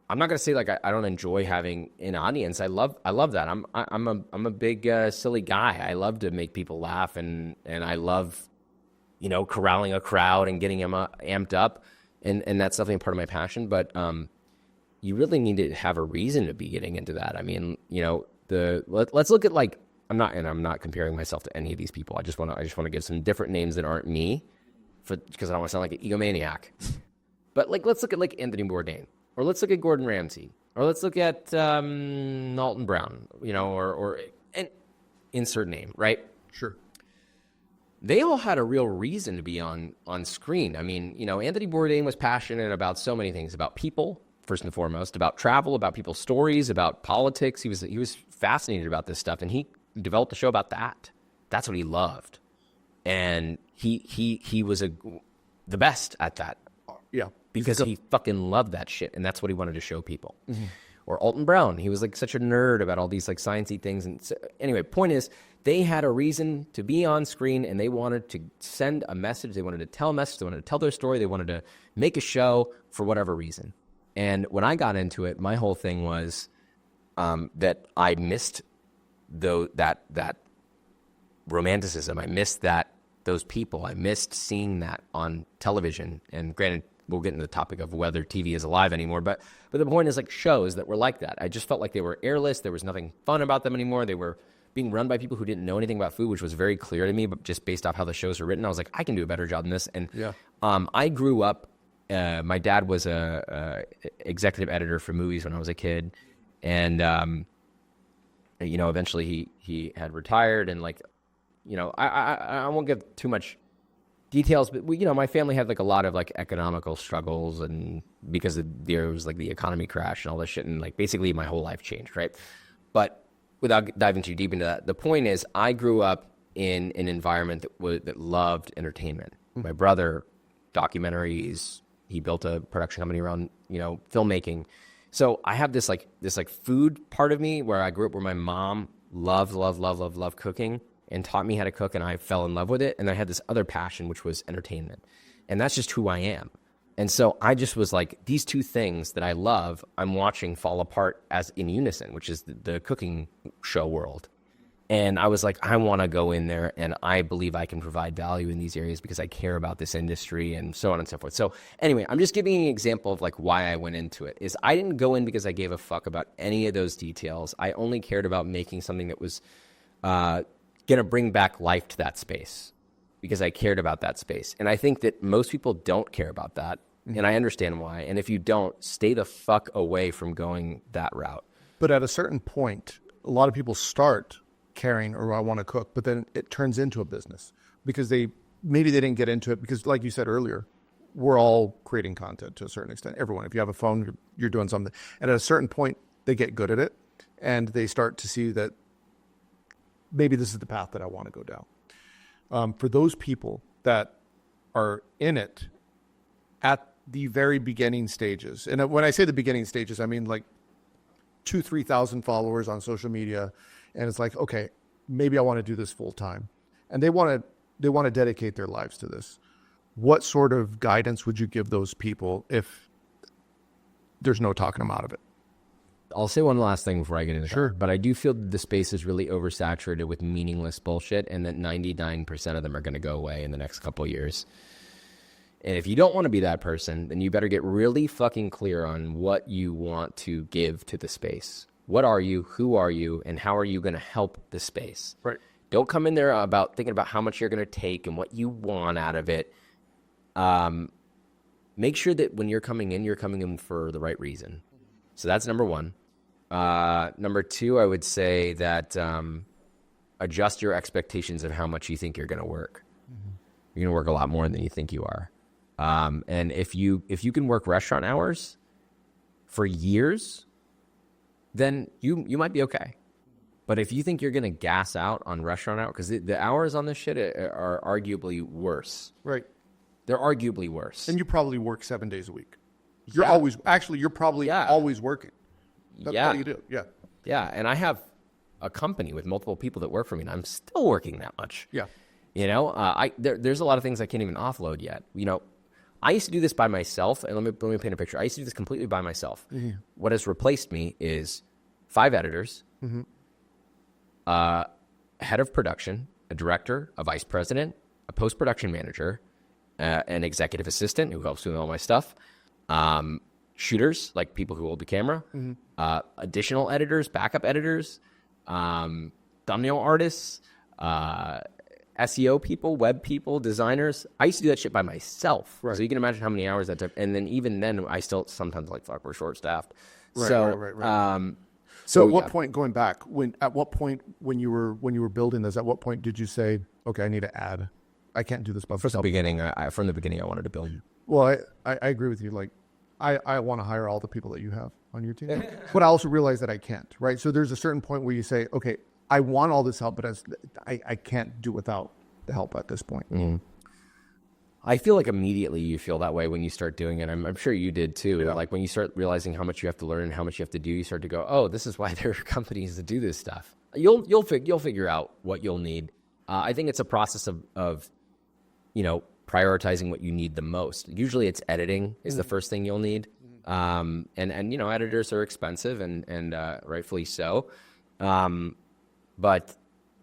I'm not going to say like I don't enjoy having an audience. I love that. I'm a big silly guy. I love to make people laugh, and I love, you know, corralling a crowd and getting them amped up. And that's definitely part of my passion. But you really need to have a reason to be getting into that. I mean, you know, let's look at like, I'm not comparing myself to any of these people. I just want to give some different names that aren't me, because I don't want to sound like an egomaniac. But like, let's look at like Anthony Bourdain, or let's look at Gordon Ramsay, or let's look at Alton Brown, you know, or and insert name, right? Sure. They all had a real reason to be on screen. I mean, you know, Anthony Bourdain was passionate about so many things, about people, first and foremost, about travel, about people's stories, about politics. He was fascinated about this stuff, and he developed a show about that. That's what he loved. And he was the best at that. Yeah. Because he fucking loved that shit, and that's what he wanted to show people. Mm-hmm. Or Alton Brown, he was like such a nerd about all these like sciencey things. And so, anyway, point is, they had a reason to be on screen, and they wanted to send a message. They wanted to tell a message. They wanted to tell their story. They wanted to make a show for whatever reason. And when I got into it, my whole thing was that I missed that romanticism. I missed those people. I missed seeing that on television. And granted, we'll get into the topic of whether TV is alive anymore. But the point is, like, shows that were like that. I just felt like they were airless. There was nothing fun about them anymore. They were being run by people who didn't know anything about food, which was very clear to me. But just based off how the shows are written, I was like, I can do a better job than this. And I grew up. My dad was a executive editor for movies when I was a kid, and you know, eventually he had retired. And like, you know, I won't give too much details, but you know, my family had like a lot of like economical struggles, and because there was like the economy crash and all this shit, and like basically my whole life changed, right? But without diving too deep into that, the point is, I grew up in an environment that loved entertainment. My brother, documentaries. He built a production company around, you know, filmmaking. So I have this food part of me where I grew up, where my mom loved cooking and taught me how to cook, and I fell in love with it. And I had this other passion, which was entertainment. And that's just who I am. And so I just was like, these two things that I love, I'm watching fall apart as in unison, which is the cooking show world. And I was like, I want to go in there, and I believe I can provide value in these areas because I care about this industry, and so on and so forth. So anyway, I'm just giving you an example of like why I went into it. Is I didn't go in because I gave a fuck about any of those details. I only cared about making something that was going to bring back life to that space, because I cared about that space. And I think that most people don't care about that, and I understand why. And if you don't, stay the fuck away from going that route. But at a certain point, a lot of people start caring, or I want to cook, but then it turns into a business because maybe they didn't get into it because, like you said earlier, we're all creating content to a certain extent. Everyone, if you have a phone, you're doing something. And at a certain point, they get good at it, and they start to see that maybe this is the path that I want to go down. For those people that are in it at the very beginning stages, and when I say the beginning stages, I mean like 2,000-3,000 followers on social media. And it's like, okay, maybe I want to do this full time, and they want to dedicate their lives to this. What sort of guidance would you give those people if there's no talking them out of it? I'll say one last thing before I get into Sure. that. But I do feel that the space is really oversaturated with meaningless bullshit, and that 99% of them are going to go away in the next couple of years. And if you don't want to be that person, then you better get really fucking clear on what you want to give to the space. What are you? Who are you? And how are you going to help the space? Right. Don't come in there thinking about how much you're going to take and what you want out of it. Make sure that when you're coming in for the right reason. So that's number one. Number two, I would say that adjust your expectations of how much you think you're going to work. Mm-hmm. You're going to work a lot more than you think you are. And if you can work restaurant hours for years, then you might be okay. But if you think you're going to gas out on restaurant hours, because the hours on this shit are arguably worse. Right. They're arguably worse. And you probably work 7 days a week. You're probably always working. That's all you do. Yeah. Yeah. And I have a company with multiple people that work for me, and I'm still working that much. Yeah. You know, there's a lot of things I can't even offload yet. You know, I used to do this by myself, and let me paint a picture. I used to do this completely by myself. Mm-hmm. What has replaced me is 5 editors, head of production, a director, a vice president, a post-production manager, an executive assistant who helps with all my stuff, shooters, like people who hold the camera, additional editors, backup editors, thumbnail artists, SEO people, web people, designers. I used to do that shit by myself. Right. So you can imagine how many hours that took. And then even then, I still sometimes like, fuck, we're short-staffed. Right. So at what point, going back, at what point when you were building this, at what point did you say, okay, I need to add, I can't do this by myself? From the beginning, I wanted to build. Well, I agree with you. Like, I want to hire all the people that you have on your team, but I also realize that I can't, right? So there's a certain point where you say, okay, I want all this help, but I can't do without the help at this point. Mm. I feel like immediately you feel that way when you start doing it. I'm sure you did too. Yeah. Like when you start realizing how much you have to learn and how much you have to do, you start to go, oh, this is why there are companies that do this stuff. You'll figure out what you'll need. I think it's a process of prioritizing what you need the most. Usually it's editing is the first thing you'll need. And editors are expensive and rightfully so. But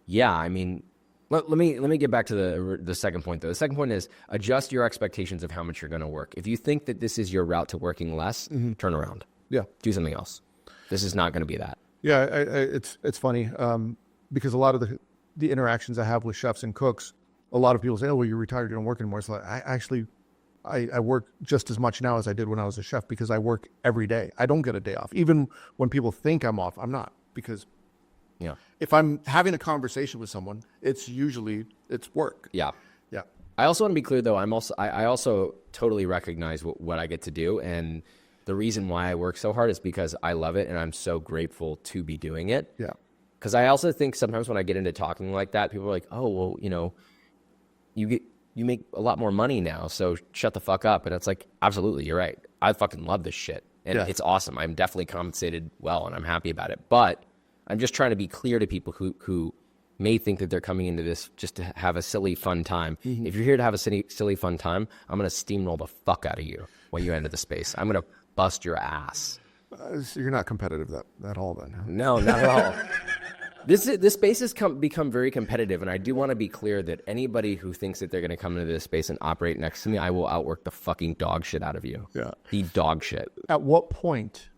yeah, I mean, let me get back to the second point though. The second point is adjust your expectations of how much you're going to work. If you think that this is your route to working less, turn around. Yeah, do something else. This is not going to be that. Yeah, it's funny because a lot of the interactions I have with chefs and cooks, a lot of people say, "Oh, well, you're retired, you don't work anymore." It's like I work just as much now as I did when I was a chef because I work every day. I don't get a day off. Even when people think I'm off, I'm not, because if I'm having a conversation with someone, it's work. Yeah. I also want to be clear though. I also totally recognize what I get to do, and the reason why I work so hard is because I love it and I'm so grateful to be doing it. Yeah. Because I also think sometimes when I get into talking like that, people are like, "Oh, well, you make a lot more money now, so shut the fuck up." And it's like, absolutely, you're right. I fucking love this shit, and it's awesome. I'm definitely compensated well, and I'm happy about it. But I'm just trying to be clear to people who may think that they're coming into this just to have a silly, fun time. Mm-hmm. If you're here to have a silly, fun time, I'm going to steamroll the fuck out of you when you enter the space. I'm going to bust your ass. So you're not competitive at all then? Huh? No, not at all. This space has become very competitive, and I do want to be clear that anybody who thinks that they're going to come into this space and operate next to me, I will outwork the fucking dog shit out of you. Yeah. The dog shit. At what point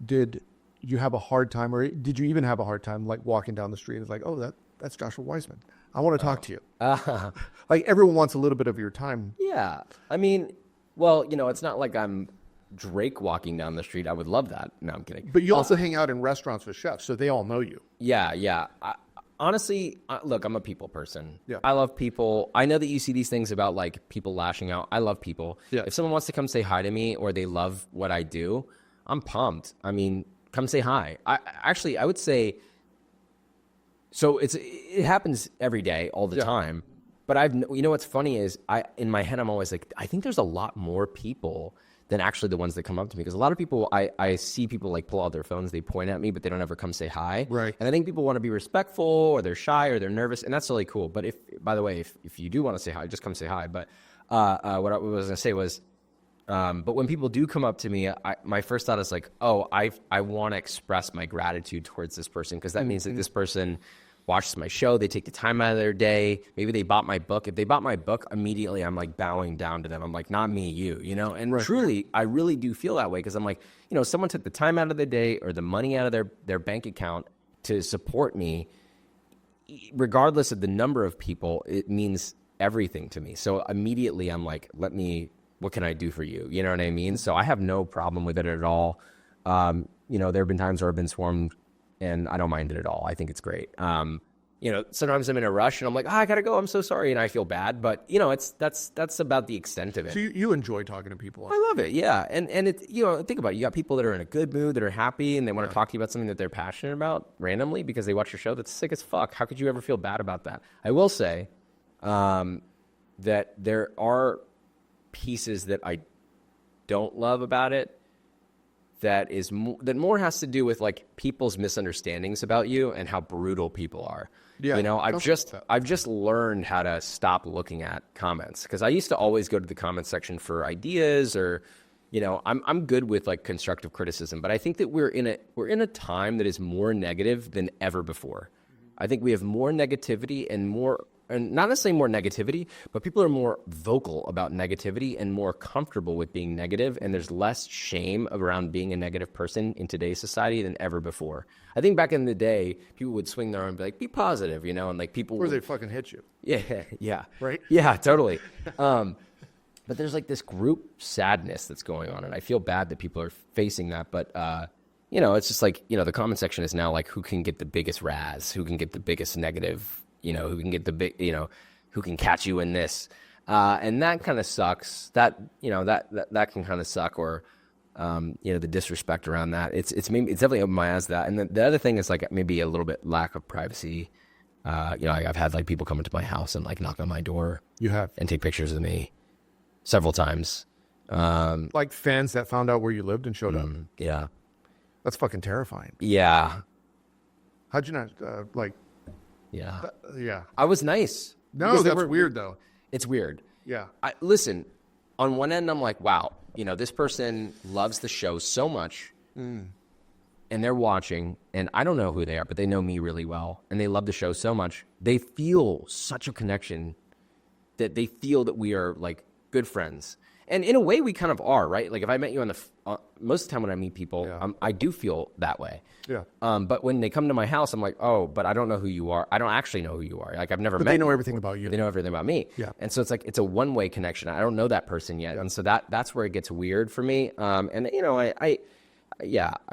did you have a hard time, or did you even have a hard time, like walking down the street and it's like, oh, that's Joshua Weissman. I want to talk to you. Like everyone wants a little bit of your time. Yeah. I mean, well, it's not like I'm Drake walking down the street. I would love that. No, I'm kidding. But you also hang out in restaurants with chefs, so they all know you. Yeah. Honestly, look, I'm a people person. Yeah. I love people. I know that you see these things about like people lashing out. I love people. Yeah. If someone wants to come say hi to me or they love what I do, I'm pumped. I mean, come say hi. I would say, so it happens every day, all the time. But what's funny is in my head, I'm always like, I think there's a lot more people than actually the ones that come up to me. Because a lot of people, I see people like pull out their phones, they point at me, but they don't ever come say hi. Right. And I think people want to be respectful, or they're shy, or they're nervous, and that's really cool. But by the way, if you do want to say hi, just come say hi. But what I was going to say was, but when people do come up to me, my first thought is like, oh, I want to express my gratitude towards this person, because that means that this person watches my show, they take the time out of their day, maybe they bought my book. If they bought my book, immediately I'm like bowing down to them. I'm like, not me, you, And truly, I really do feel that way, because I'm like, someone took the time out of their day or the money out of their bank account to support me. Regardless of the number of people, it means everything to me. So immediately I'm like, what can I do for you? You know what I mean? So I have no problem with it at all. There have been times where I've been swarmed, and I don't mind it at all. I think it's great. Sometimes I'm in a rush and I'm like, I gotta go. I'm so sorry, and I feel bad. But that's about the extent of it. So you enjoy talking to people? I love it. Yeah, and it think about it. You got people that are in a good mood, that are happy, and they want to talk to you about something that they're passionate about randomly because they watch your show. That's sick as fuck. How could you ever feel bad about that? I will say that there are pieces that I don't love about it. that is that more has to do with like people's misunderstandings about you and how brutal people are. Yeah, you know, I've just learned how to stop looking at comments, because I used to always go to the comment section for ideas, or, you know, I'm good with like constructive criticism, but I think that we're in a time that is more negative than ever before. I think we have more negativity and not necessarily more negativity, but people are more vocal about negativity and more comfortable with being negative, and there's less shame around being a negative person in today's society than ever before. I think back in the day, people would swing their arm and be like, be positive, you know, and like people Or they fucking hit you. Yeah. Right? Yeah, totally. But there's like this group sadness that's going on, and I feel bad that people are facing that, but you know, it's just like, you know, the comment section is now like, who can get the biggest razz, who can get the biggest negative, you know, who can get the big, you know, who can catch you in this. And that kind of sucks. That, you know, that can kind of suck, or, you know, the disrespect around that. It's definitely opened my eyes to that. And the other thing is like maybe a little bit lack of privacy. You know, I've had like people come into my house and like knock on my door. You have. And take pictures of me several times. Like fans that found out where you lived and showed up. Yeah. That's fucking terrifying. Yeah. How'd you not, like... Yeah. Yeah. I was nice. No, that's weird, though. It's weird. Yeah. Listen, on one end, I'm like, wow, you know, this person loves the show so much, and they're watching, and I don't know who they are, but they know me really well, and they love the show so much. They feel such a connection that they feel that we are, like, good friends. And in a way, we kind of are, right? Like, if I met you on most of the time when I meet people, I do feel that way. Yeah. But when they come to my house, I'm like, oh, but I don't know who you are. I don't actually know who you are. Like, I've never met They you. know everything about you. They know everything about me. Yeah. And so it's like, it's a one-way connection. I don't know that person yet. And so that's where it gets weird for me. And, you know, I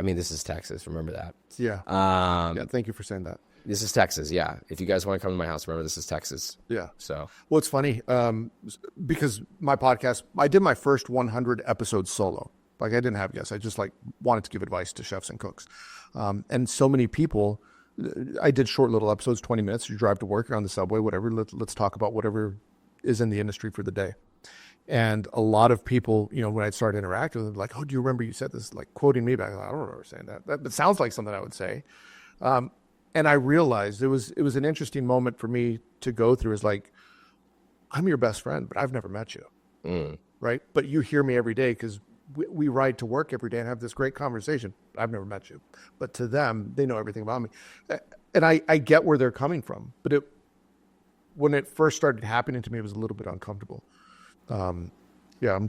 mean, this is Texas. Remember that. Yeah. Yeah. Thank you for saying that. This is Texas. Yeah. If you guys want to come to my house, remember, this is Texas. Yeah. So. Well, it's funny because my podcast, I did my first 100 episodes solo. Like, I didn't have guests. I just like wanted to give advice to chefs and cooks. And so many people, I did short little episodes, 20 minutes. You drive to work, you're on the subway, whatever. Let's talk about whatever is in the industry for the day. And a lot of people, you know, when I started interacting with them, like, oh, do you remember you said this? Like, quoting me back. I don't remember saying that. That sounds like something I would say. And I realized it was an interesting moment for me to go through. Is like, I'm your best friend, but I've never met you, right? But you hear me every day because we ride to work every day and have this great conversation. I've never met you, but to them, they know everything about me, and I get where they're coming from. But when it first started happening to me, it was a little bit uncomfortable. Yeah,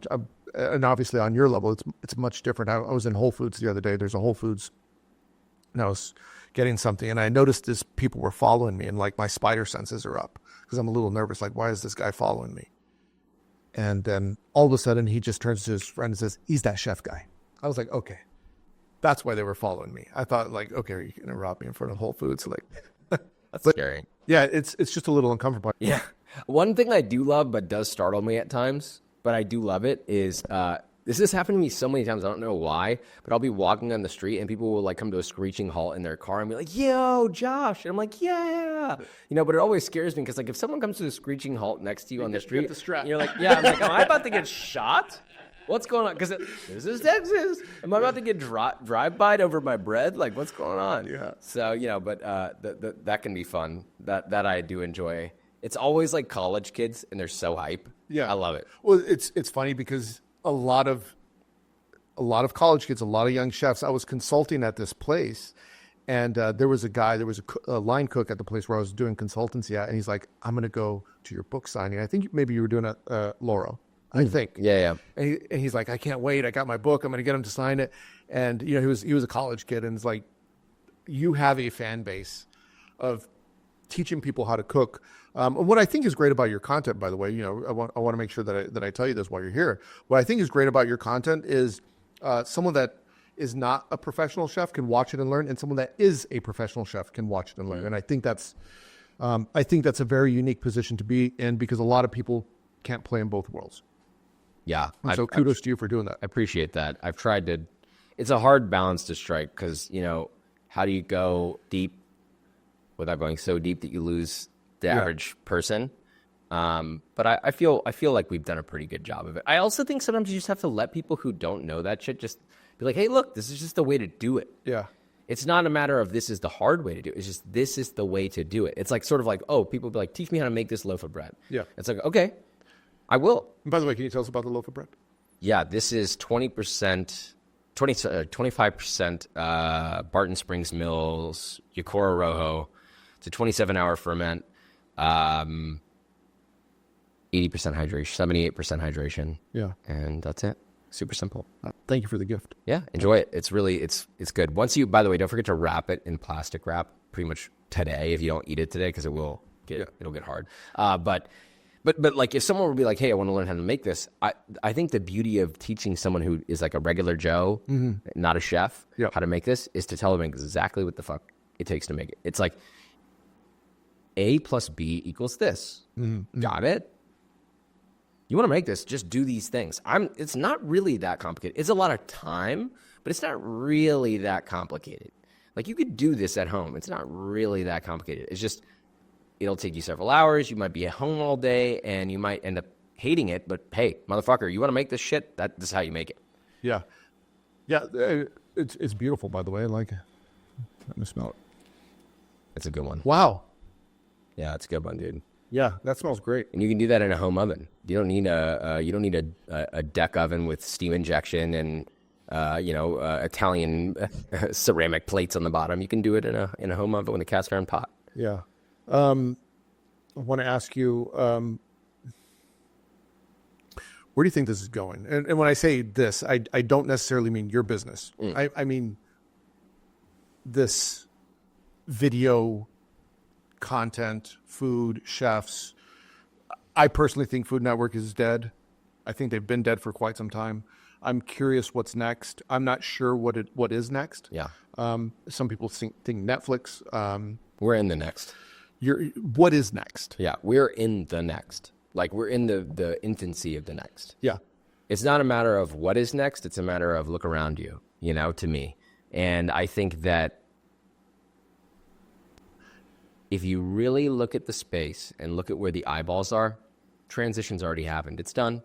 and obviously on your level, it's much different. I was in Whole Foods the other day. There's a Whole Foods, and I was getting something, and I noticed this people were following me, and like my spider senses are up because I'm a little nervous. Like, why is this guy following me? And then all of a sudden, he just turns to his friend and says, "He's that chef guy." I was like, okay, that's why they were following me. I thought, like, okay, are you going to rob me in front of Whole Foods? Like, that's scary. Yeah, it's just a little uncomfortable. Yeah. One thing I do love, but does startle me at times, but I do love it, is this has happened to me so many times. I don't know why, but I'll be walking on the street and people will like come to a screeching halt in their car and be like, "Yo, Josh," and I'm like, "Yeah," you know. But it always scares me because like if someone comes to a screeching halt next to you on the street, and you're like, "Yeah," I'm like, "Am I about to get shot? What's going on?" Because this is Texas. Am I about to get drive-by'd over my bread? Like, what's going on? Yeah. So you know, but that can be fun. That I do enjoy. It's always like college kids, and they're so hype. Yeah, I love it. Well, it's funny because a lot of college kids, a lot of young chefs. I was consulting at this place, and there was a line cook at the place where I was doing consultancy at, and he's like, "I'm going to go to your book signing. I think maybe you were doing a Lauro, I think." Yeah. And he's like, "I can't wait. I got my book. I'm going to get him to sign it." And you know, he was a college kid, and it's like, you have a fan base of teaching people how to cook. And what I think is great about your content, by the way, you know, I want to make sure that I tell you this while you're here. What I think is great about your content is someone that is not a professional chef can watch it and learn, and someone that is a professional chef can watch it and learn. And I think that's a very unique position to be in because a lot of people can't play in both worlds. Yeah. And so kudos to you for doing that. I appreciate that. I've tried to. It's a hard balance to strike because, you know, how do you go deep without going so deep that you lose the average person? But I feel like we've done a pretty good job of it. I also think sometimes you just have to let people who don't know that shit just Be like, hey, look, this is just the way to do it. Yeah. It's not a matter of this is the hard way to do it. It's just this is the way to do it. It's like sort of like, oh, people be like, teach me how to make this loaf of bread. Yeah. It's like, okay, I will. And by the way, can you tell us about the loaf of bread? Yeah, this is 25% Barton Springs Mills, Yacora Rojo. It's a 27-hour ferment, 80% hydration, 78% hydration. Yeah. And that's it. Super simple. Thank you for the gift. Yeah, enjoy it. It's really, it's good. Once you, by the way, don't forget to wrap it in plastic wrap pretty much today if you don't eat it today, because it'll get hard. But like if someone would be like, hey, I want to learn how to make this, I think the beauty of teaching someone who is like a regular Joe, not a chef, how to make this is to tell them exactly what the fuck it takes to make it. It's like A plus B equals this. Got it? You want to make this, just do these things. It's not really that complicated. It's a lot of time, but it's not really that complicated. Like you could do this at home. It's not really that complicated. It's just, it'll take you several hours. You might be at home all day and you might end up hating it, but hey, motherfucker, you want to make this shit? This is how you make it. Yeah. Yeah. It's beautiful, by the way. Let me smell it. It's a good one. Wow. Yeah, it's a good one, dude. Yeah, that smells great. And you can do that in a home oven. You don't need a deck oven with steam injection and Italian ceramic plates on the bottom. You can do it in a home oven with a cast iron pot. Yeah. I want to ask you, where do you think this is going? And when I say this, I don't necessarily mean your business. I mean this video content, food, chefs. I personally think Food Network is dead. I think they've been dead for quite some time. I'm curious what's next. I'm not sure what is next. Yeah. Some people think Netflix. We're in the next. What is next? Yeah, we're in the next. Like we're in the infancy of the next. Yeah. It's not a matter of what is next. It's a matter of look around you, to me. And I think that if you really look at the space and look at where the eyeballs are, transition's already happened. It's done.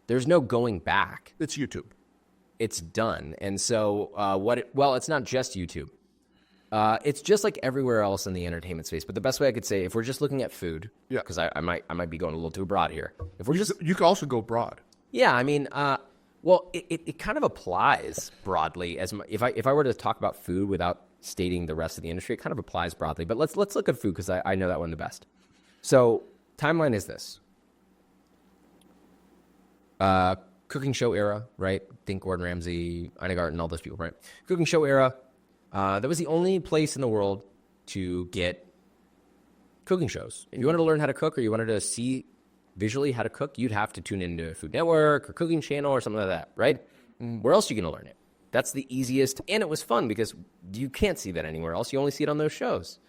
There's no going back. It's YouTube. It's done. And so it's not just YouTube. It's just like everywhere else in the entertainment space. But the best way I could say, if we're just looking at food, because I might be going a little too broad here. If we're you can also go broad. Yeah, I mean, it kind of applies broadly. If I were to talk about food without stating the rest of the industry, it kind of applies broadly. But let's look at food because I know that one the best. So timeline is this. Cooking show era, right? Think Gordon Ramsay, Ina Garten, all those people, right? Cooking show era. That was the only place in the world to get cooking shows. If you wanted to learn how to cook or you wanted to see visually how to cook, you'd have to tune into Food Network or Cooking Channel or something like that, right? Where else are you going to learn it? That's the easiest, and it was fun because you can't see that anywhere else. You only see it on those shows.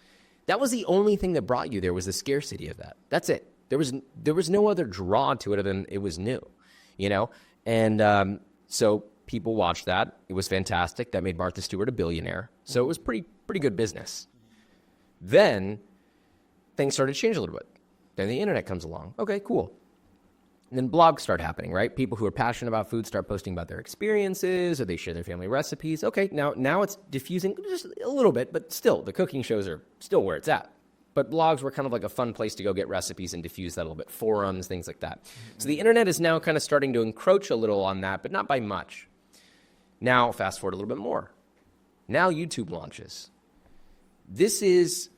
That was the only thing that brought you there, was the scarcity of that. That's it. There was no other draw to it other than it was new, And so people watched that. It was fantastic. That made Martha Stewart a billionaire. So it was pretty good business. Then things started to change a little bit. Then the internet comes along. Okay, cool. And then blogs start happening, right? People who are passionate about food start posting about their experiences, or they share their family recipes. Okay, now it's diffusing just a little bit, but still, the cooking shows are still where it's at. But blogs were kind of like a fun place to go get recipes and diffuse that a little bit. Forums, things like that. So the internet is now kind of starting to encroach a little on that, but not by much. Now, fast forward a little bit more. Now YouTube launches. This is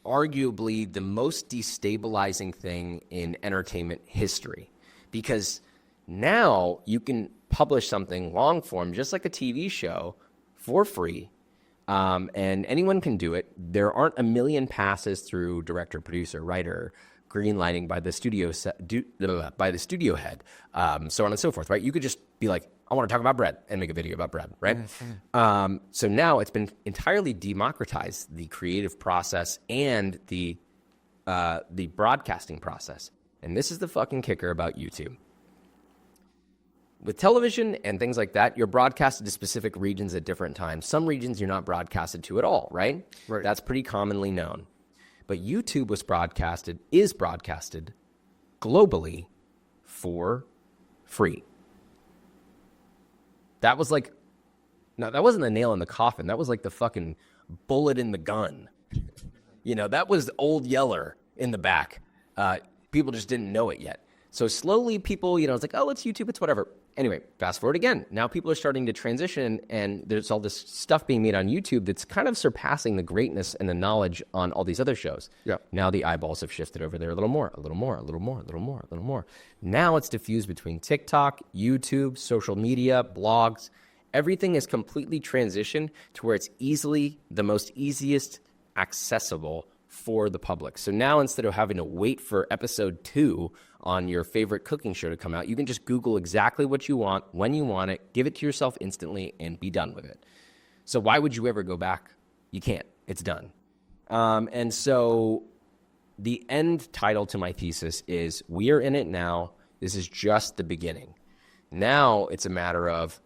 arguably the most destabilizing thing in entertainment history, because now you can publish something long form, just like a TV show, for free, and anyone can do it. There aren't a million passes through director, producer, writer, greenlighting by the studio head, so on and so forth. Right? You could just be like, I want to talk about bread, and make a video about bread. Right? So now it's been entirely democratized, the creative process and the broadcasting process. And this is the fucking kicker about YouTube. With television and things like that, you're broadcasted to specific regions at different times. Some regions you're not broadcasted to at all, right? Right. That's pretty commonly known. But YouTube is broadcasted globally for free. That was like No, that wasn't the nail in the coffin. That was like the fucking bullet in the gun. You know, that was Old Yeller in the back. People just didn't know it yet. So slowly people, you know, it's like, oh, it's YouTube, it's whatever. Anyway, fast forward again. Now people are starting to transition, and there's all this stuff being made on YouTube that's kind of surpassing the greatness and the knowledge on all these other shows. Yeah. Now the eyeballs have shifted over there a little more, a little more, a little more, a little more, a little more. Now it's diffused between TikTok, YouTube, social media, blogs. Everything is completely transitioned to where it's easily the most easiest accessible for the public. So now instead of having to wait for episode 2 on your favorite cooking show to come out, you can just Google exactly what you want, when you want it, give it to yourself instantly, and be done with it. So why would you ever go back? You can't. It's done. And so the end title to my thesis is, we are in it now. This is just the beginning. Now it's a matter of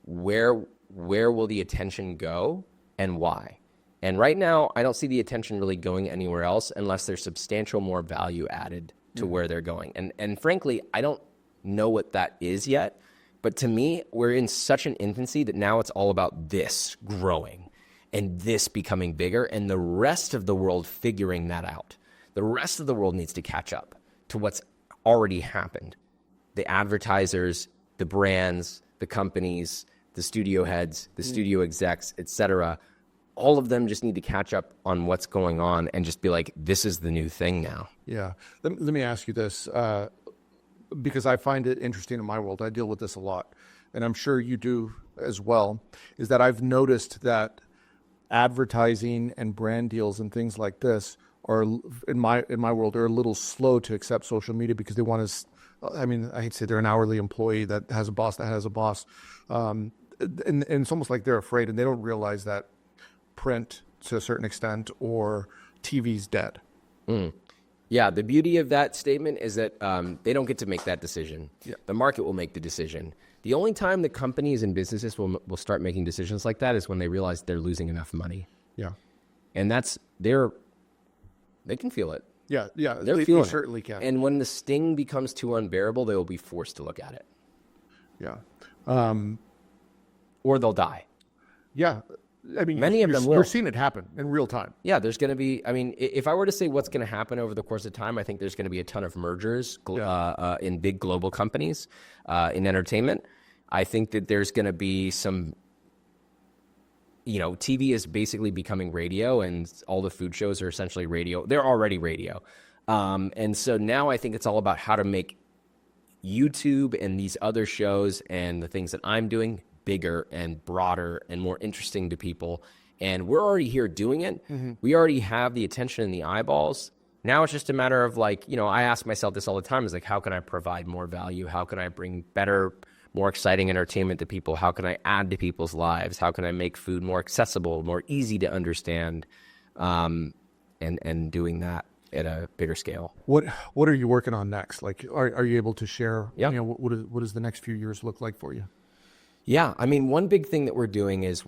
where will the attention go and why? And right now, I don't see the attention really going anywhere else unless there's substantial more value added to where they're going. And frankly, I don't know what that is yet. But to me, we're in such an infancy that now it's all about this growing and this becoming bigger and the rest of the world figuring that out. The rest of the world needs to catch up to what's already happened. The advertisers, the brands, the companies, the studio heads, the studio execs, etc., all of them just need to catch up on what's going on and just be like, this is the new thing now. Yeah. Let me ask you this, because I find it interesting in my world. I deal with this a lot, and I'm sure you do as well, is that I've noticed that advertising and brand deals and things like this are, in my world, are a little slow to accept social media because they want to, I mean, I hate to say they're an hourly employee that has a boss that has a boss. And it's almost like they're afraid, and they don't realize that print to a certain extent or TV's dead. Yeah, the beauty of that statement is that they don't get to make that decision. Yeah. The market will make the decision. The only time the companies and businesses will start making decisions like that is when they realize they're losing enough money. Yeah. And they can feel it. Yeah, They're feeling certainly can. And when the sting becomes too unbearable, they will be forced to look at it. Yeah. Or they'll die. Yeah. I mean, many of them will. You're seeing it happen in real time. Yeah, there's going to be, I mean, if I were to say what's going to happen over the course of time, I think there's going to be a ton of mergers in big global companies in entertainment. I think that there's going to be some, you know, TV is basically becoming radio, and all the food shows are essentially radio. They're already radio. And so now I think it's all about how to make YouTube and these other shows and the things that I'm doing bigger and broader and more interesting to people. And we're already here doing it. Mm-hmm. We already have the attention and the eyeballs. Now it's just a matter of, like, you know, I ask myself this all the time, is like, how can I provide more value? How can I bring better, more exciting entertainment to people? How can I add to people's lives? How can I make food more accessible, more easy to understand? And doing that at a bigger scale. What are you working on next? Like, are you able to share, Yeah. you know, what does the next few years look like for you? Yeah, I mean, one big thing that we're doing is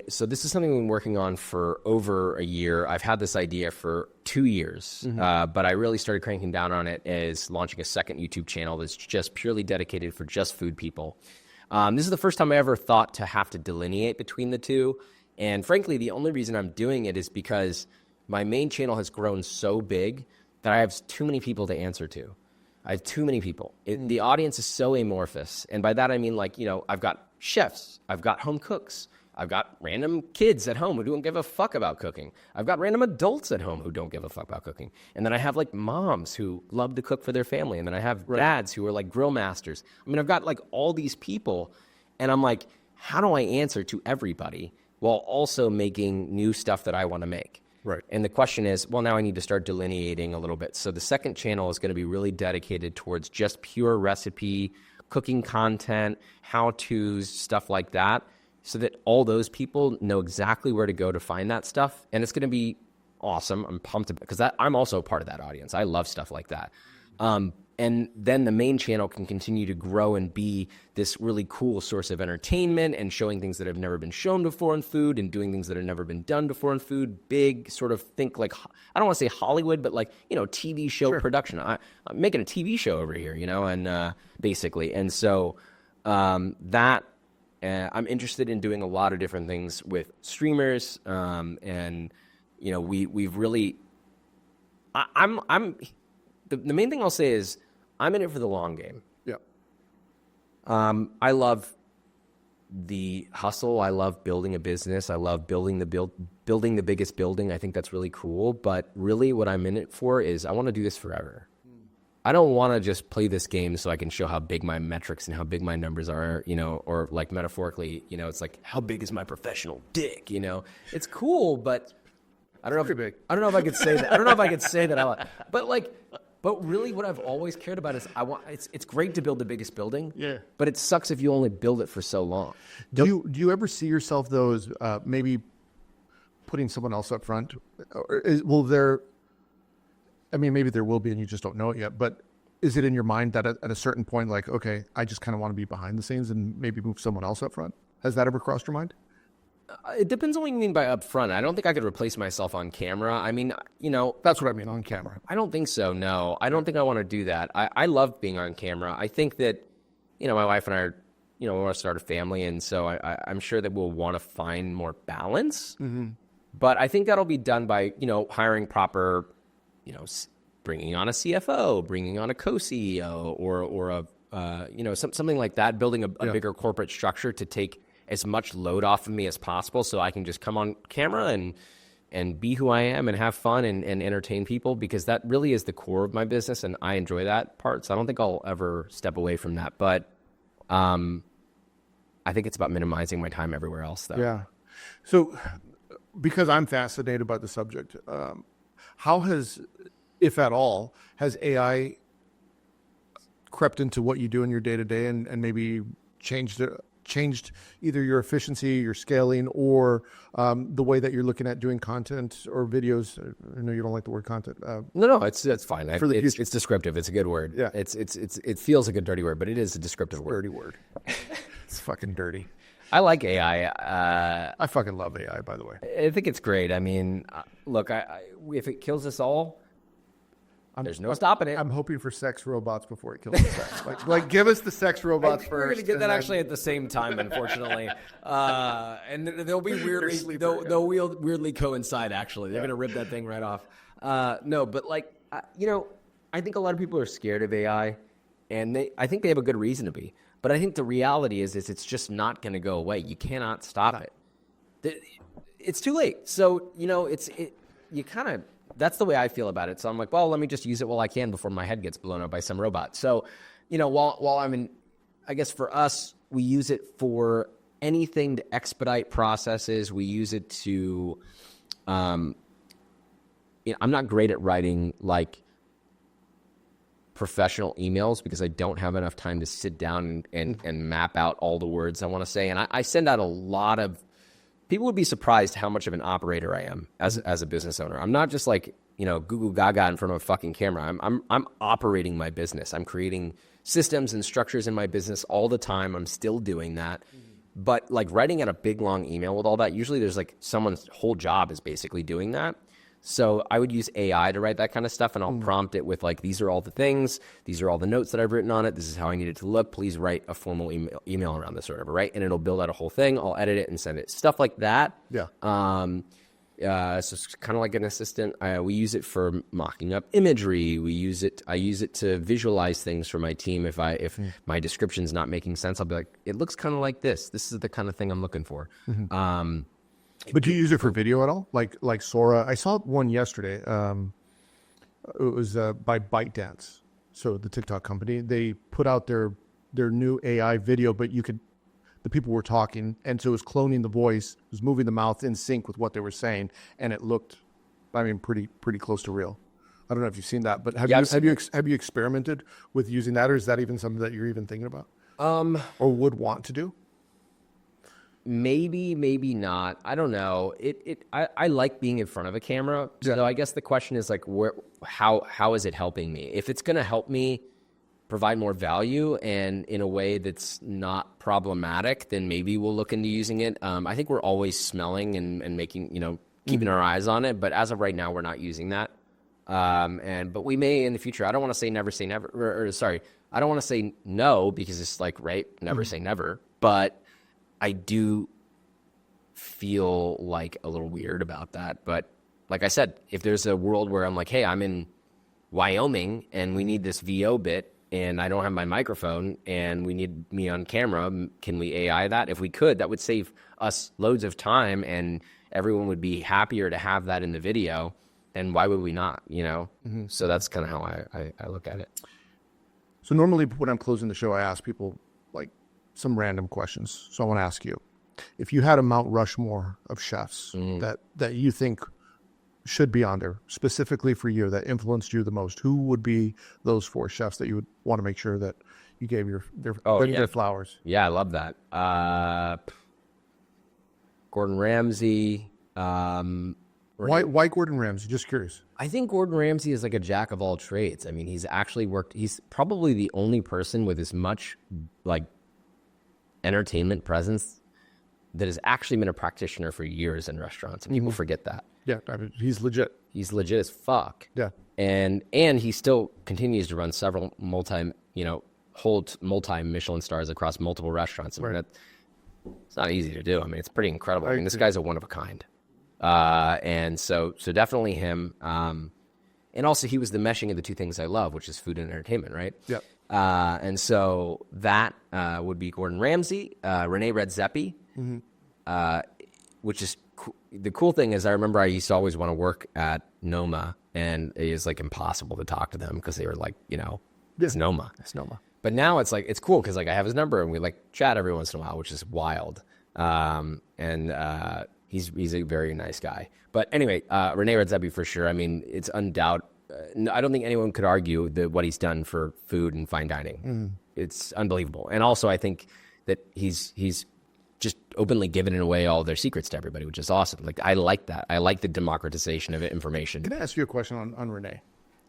so this is something we've been working on for over a year. I've had this idea for 2 years, but I really started cranking down on it as launching a second YouTube channel that's just purely dedicated for just food people. This is the first time I ever thought to have to delineate between the two. And frankly, the only reason I'm doing it is because my main channel has grown so big that I have too many people to answer to. I have too many people. The audience is so amorphous. And by that, I mean, like, you know, I've got chefs, I've got home cooks, I've got random kids at home who don't give a fuck about cooking. I've got random adults at home who don't give a fuck about cooking. And then I have, like, moms who love to cook for their family. And then I have dads who are, like, grill masters. I mean, I've got, like, all these people. And I'm like, how do I answer to everybody while also making new stuff that I want to make? Right. And the question is, well, now I need to start delineating a little bit. So the second channel is going to be really dedicated towards just pure recipe, cooking content, how-tos, stuff like that, so that all those people know exactly where to go to find that stuff. And it's going to be awesome. I'm pumped because I'm also part of that audience. I love stuff like that. And then the main channel can continue to grow and be this really cool source of entertainment and showing things that have never been shown before in food and doing things that have never been done before in food. Big sort of think like, I don't want to say Hollywood, but like, you know, TV show production. I'm making a TV show over here, you know, and basically. And so that I'm interested in doing a lot of different things with streamers, and we've really. I'm the main thing I'll say is I'm in it for the long game. Yeah. I love the hustle. I love building a business. I love building the biggest building. I think that's really cool. But really, what I'm in it for is I want to do this forever. I don't want to just play this game so I can show how big my metrics and how big my numbers are, or like metaphorically, it's like, how big is my professional dick? It's cool, but I don't know if I could say that. I don't know if I could say that out loud. But really what I've always cared about is it's great to build the biggest building. Yeah. But it sucks if you only build it for so long. Do you ever see yourself though as maybe putting someone else up front? Or maybe there will be and you just don't know it yet, but is it in your mind that at a certain point, like, okay, I just kind of want to be behind the scenes and maybe move someone else up front? Has that ever crossed your mind? It depends on what you mean by up front. I don't think I could replace myself on camera. I mean, That's what I mean, on camera. I don't think so, no. I don't think I want to do that. I love being on camera. I think that, my wife and I are, we want to start a family, and so I'm sure that we'll want to find more balance. Mm-hmm. But I think that'll be done by, hiring proper, bringing on a CFO, bringing on a co-CEO, or a, something like that, building a bigger corporate structure to take as much load off of me as possible so I can just come on camera and be who I am and have fun and entertain people, because that really is the core of my business and I enjoy that part. So I don't think I'll ever step away from that. But I think it's about minimizing my time everywhere else, though. Yeah. So because I'm fascinated by the subject, how has, if at all, has AI crept into what you do in your day-to-day and maybe changed either your efficiency, your scaling, or the way that you're looking at doing content or videos? I know you don't like the word content. No, it's fine. It's descriptive. It's a good word. Yeah. It feels like a dirty word, but it is a descriptive word. Dirty word. It's fucking dirty. I like AI. I fucking love AI, by the way. I think it's great. I mean, look, if it kills us all, there's no stopping it. I'm hoping for sex robots before it kills us. like give us the sex robots first. We're going to get that actually at the same time, unfortunately. And they'll be weirdly coincide, actually. They're going to rip that thing right off. No, but I think a lot of people are scared of AI, and I think they have a good reason to be. But I think the reality is it's just not going to go away. You cannot stop it. It's too late. So, you kind of... That's the way I feel about it. So I'm like, well, let me just use it while I can before my head gets blown up by some robot. So, while I'm in, I guess for us, we use it for anything to expedite processes. We use it to, I'm not great at writing like professional emails because I don't have enough time to sit down and map out all the words I want to say. And I send out a lot of... People would be surprised how much of an operator I am as a business owner. I'm not just like, goo goo gaga in front of a fucking camera. I'm operating my business. I'm creating systems and structures in my business all the time. I'm still doing that. Mm-hmm. But like writing out a big long email with all that, usually there's like someone's whole job is basically doing that. So I would use AI to write that kind of stuff, and I'll prompt it with like, these are all the things, these are all the notes that I've written on it, this is how I need it to look, please write a formal email around this or whatever, right? And it'll build out a whole thing, I'll edit it and send it, stuff like that. Yeah. So it's kind of like an assistant. We use it for mocking up imagery. I use it to visualize things for my team. If my description's not making sense, I'll be like, it looks kind of like this. This is the kind of thing I'm looking for. Mm-hmm. But do you use it for video at all? Like Sora? I saw one yesterday. It was by ByteDance, so the TikTok company. They put out their new AI video, but the people were talking, and so it was cloning the voice, it was moving the mouth in sync with what they were saying, and it looked, pretty close to real. I don't know if you've seen that, but have you experimented with using that, or is that even something that you're even thinking about, or would want to do? Maybe not. I don't know. I like being in front of a camera. Yeah. So I guess the question is like, how is it helping me? If it's going to help me provide more value and in a way that's not problematic, then maybe we'll look into using it. I think we're always smelling and making, keeping our eyes on it. But as of right now, we're not using that. But we may in the future. I don't want to say never say never. I don't want to say no because it's like, right, never say never. But I do feel like a little weird about that. But like I said, if there's a world where I'm like, hey, I'm in Wyoming and we need this VO bit and I don't have my microphone and we need me on camera, can we AI that? If we could, that would save us loads of time and everyone would be happier to have that in the video. And why would we not, you know? So that's kind of how I look at it. So normally when I'm closing the show, I ask people like some random questions. So I want to ask you, if you had a Mount Rushmore of chefs that you think should be on there specifically for you, that influenced you the most, who would be those 4 chefs that you would want to make sure that you gave their flowers? Yeah, I love that. Gordon Ramsay. Why Gordon Ramsay? Just curious. I think Gordon Ramsay is like a jack of all trades. I mean, he's probably the only person with as much like entertainment presence that has actually been a practitioner for years in restaurants. And people forget that. Yeah, I mean, he's legit. He's legit as fuck. Yeah. And he still continues to run several hold multi-Michelin stars across multiple restaurants. I mean, it's not easy to do. I mean, it's pretty incredible. I mean, this guy's a one of a kind. And so definitely him. And also he was the meshing of the two things I love, which is food and entertainment, right? Yep. And so that would be Gordon Ramsay, Rene Redzepi, which is the cool thing is I remember I used to always want to work at Noma, and it is like impossible to talk to them because they were like, it's Noma. It's Noma. But now it's like, it's cool because like I have his number and we like chat every once in a while, which is wild. He's a very nice guy. But anyway, Rene Redzepi for sure. I mean, it's undoubted. I don't think anyone could argue that what he's done for food and fine dining. It's unbelievable. And also I think that he's just openly giving away all their secrets to everybody, which is awesome. Like, I like that. I like the democratization of information. Can I ask you a question on Rene?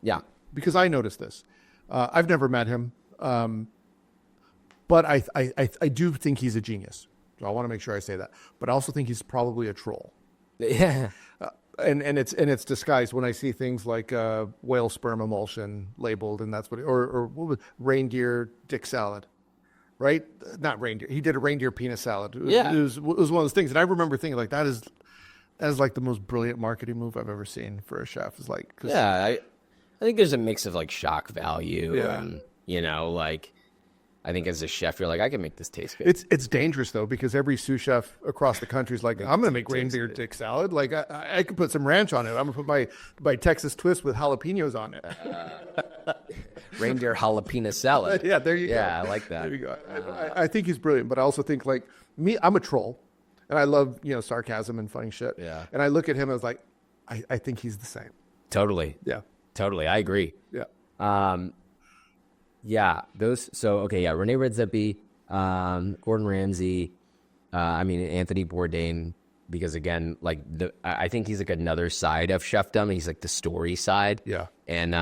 Yeah. Because I noticed this. I've never met him, but I do think he's a genius. So I want to make sure I say that. But I also think he's probably a troll. Yeah. And it's disguised when I see things like whale sperm emulsion labeled, and that's what or what was reindeer dick salad. Right? Not reindeer. He did a reindeer penis salad. It was one of those things. And I remember thinking like that is like the most brilliant marketing move I've ever seen for a chef. It's like, I think there's a mix of like shock value and, like I think as a chef, you're like, I can make this taste good. It's dangerous though, because every sous chef across the country is like, I'm going to make reindeer dick salad. Like I could put some ranch on it. I'm going to put my Texas twist with jalapenos on it. Reindeer jalapeno salad. Yeah, there you go. Yeah, I like that. There you go. I think he's brilliant, but I also think like me, I'm a troll, and I love sarcasm and funny shit. Yeah. And I look at him as like, I think he's the same. Totally. Yeah. Totally. I agree. Yeah. Yeah. Rene Redzepi, Gordon Ramsay, Anthony Bourdain, because again, like I think he's like another side of chefdom. He's like the story side. Yeah. And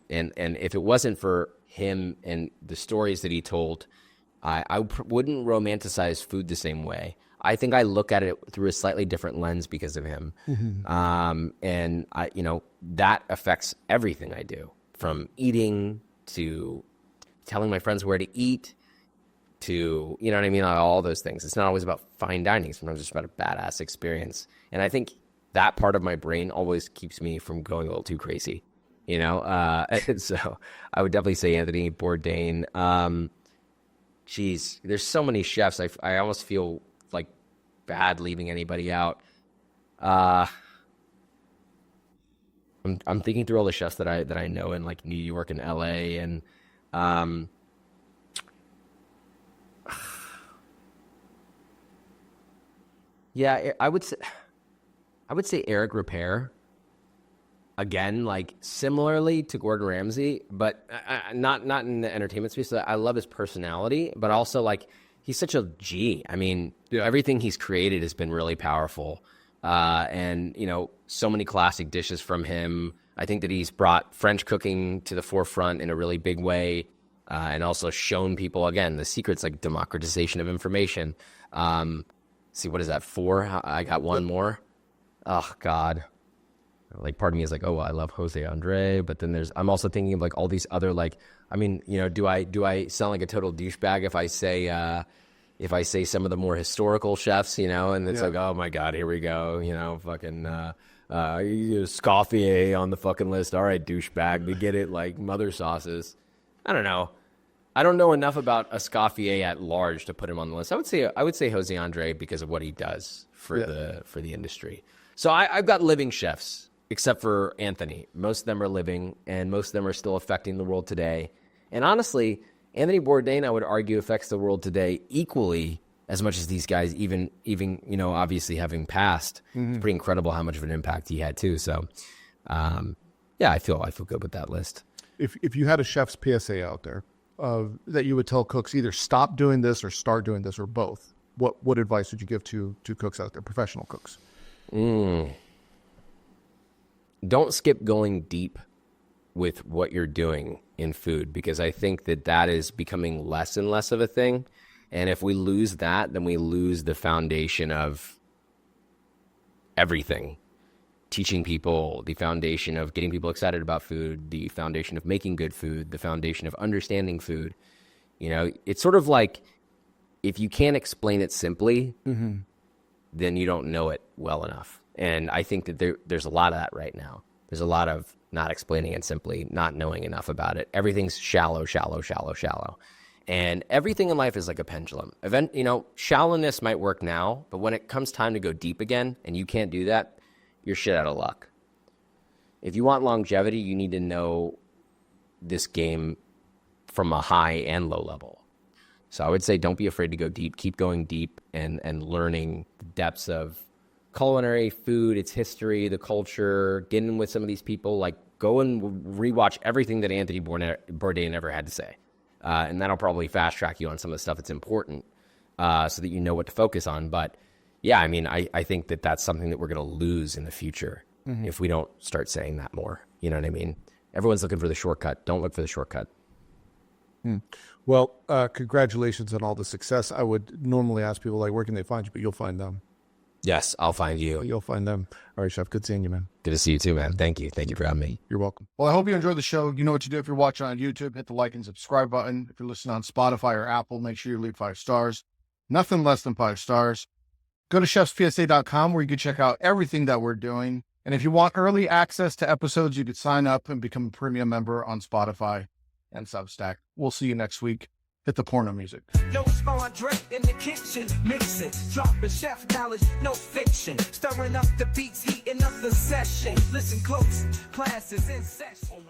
if it wasn't for him and the stories that he told, I wouldn't romanticize food the same way. I think I look at it through a slightly different lens because of him. Mm-hmm. And that affects everything I do, from eating to telling my friends where to eat to, all those things. It's not always about fine dining. Sometimes it's about a badass experience. And I think that part of my brain always keeps me from going a little too crazy, So I would definitely say Anthony Bourdain. There's so many chefs. I almost feel like bad leaving anybody out. I'm thinking through all the chefs that I know in like New York and LA, and I would say Eric Ripert. Again, like similarly to Gordon Ramsay, but not in the entertainment space. So I love his personality, but also like he's such a G. I mean, everything he's created has been really powerful. And so many classic dishes from him. I think that he's brought French cooking to the forefront in a really big way, and also shown people, again, the secret's like democratization of information. See, what is that, 4? I got one more. Oh God. Like part of me is like, oh, well, I love Jose Andre, but then I'm also thinking of like all these other, like, do I sound like a total douchebag if I say, if I say some of the more historical chefs, you know, and it's like, oh my God, here we go, you know, fucking Escoffier on the fucking list. All right, douchebag, we get it, like mother sauces. I don't know. I don't know enough about Escoffier at large to put him on the list. I would say Jose Andre because of what he does for the industry. So I've got living chefs, except for Anthony. Most of them are living, and most of them are still affecting the world today. And honestly, Anthony Bourdain, I would argue, affects the world today equally as much as these guys, even you know, obviously having passed. It's pretty incredible how much of an impact he had too. So, yeah, I feel good with that list. If you had a chef's PSA out there that you would tell cooks either stop doing this or start doing this or both, what advice would you give to cooks out there, professional cooks? Don't skip going deep with what you're doing in food, because I think that is becoming less and less of a thing. And if we lose that, then we lose the foundation of everything. Teaching people, the foundation of getting people excited about food, the foundation of making good food, the foundation of understanding food. You know, it's sort of like if you can't explain it simply, then you don't know it well enough. And I think that there's a lot of that right now. There's a lot of not explaining it simply, not knowing enough about it. Everything's shallow. And everything in life is like a pendulum. You know, shallowness might work now, but when it comes time to go deep again and you can't do that, you're shit out of luck. If you want longevity, you need to know this game from a high and low level. So I would say don't be afraid to go deep. Keep going deep and learning the depths of culinary, food, its history, the culture, get in with some of these people. Like, go and rewatch everything that Anthony Bourdain ever had to say. And that'll probably fast track you on some of the stuff that's important so that you know what to focus on. But yeah, I mean, I think that's something that we're going to lose in the future if we don't start saying that more. You know what I mean? Everyone's looking for the shortcut. Don't look for the shortcut. Well, congratulations on all the success. I would normally ask people, like, where can they find you? But you'll find them. Yes, I'll find you. You'll find them. All right, Chef. Good seeing you, man. Good to see you too, man. Thank you. Thank you for having me. You're welcome. Well, I hope you enjoyed the show. You know what to do if you're watching on YouTube. Hit the like and subscribe button. If you're listening on Spotify or Apple, make sure you leave 5 stars. Nothing less than 5 stars. Go to chefspsa.com where you can check out everything that we're doing. And if you want early access to episodes, you could sign up and become a premium member on Spotify and Substack. We'll see you next week. Hit the porno music. No André in the kitchen, mixing, dropping chef knowledge, no fiction. Stirring up the beats, heating up the session. Listen close, class is in session.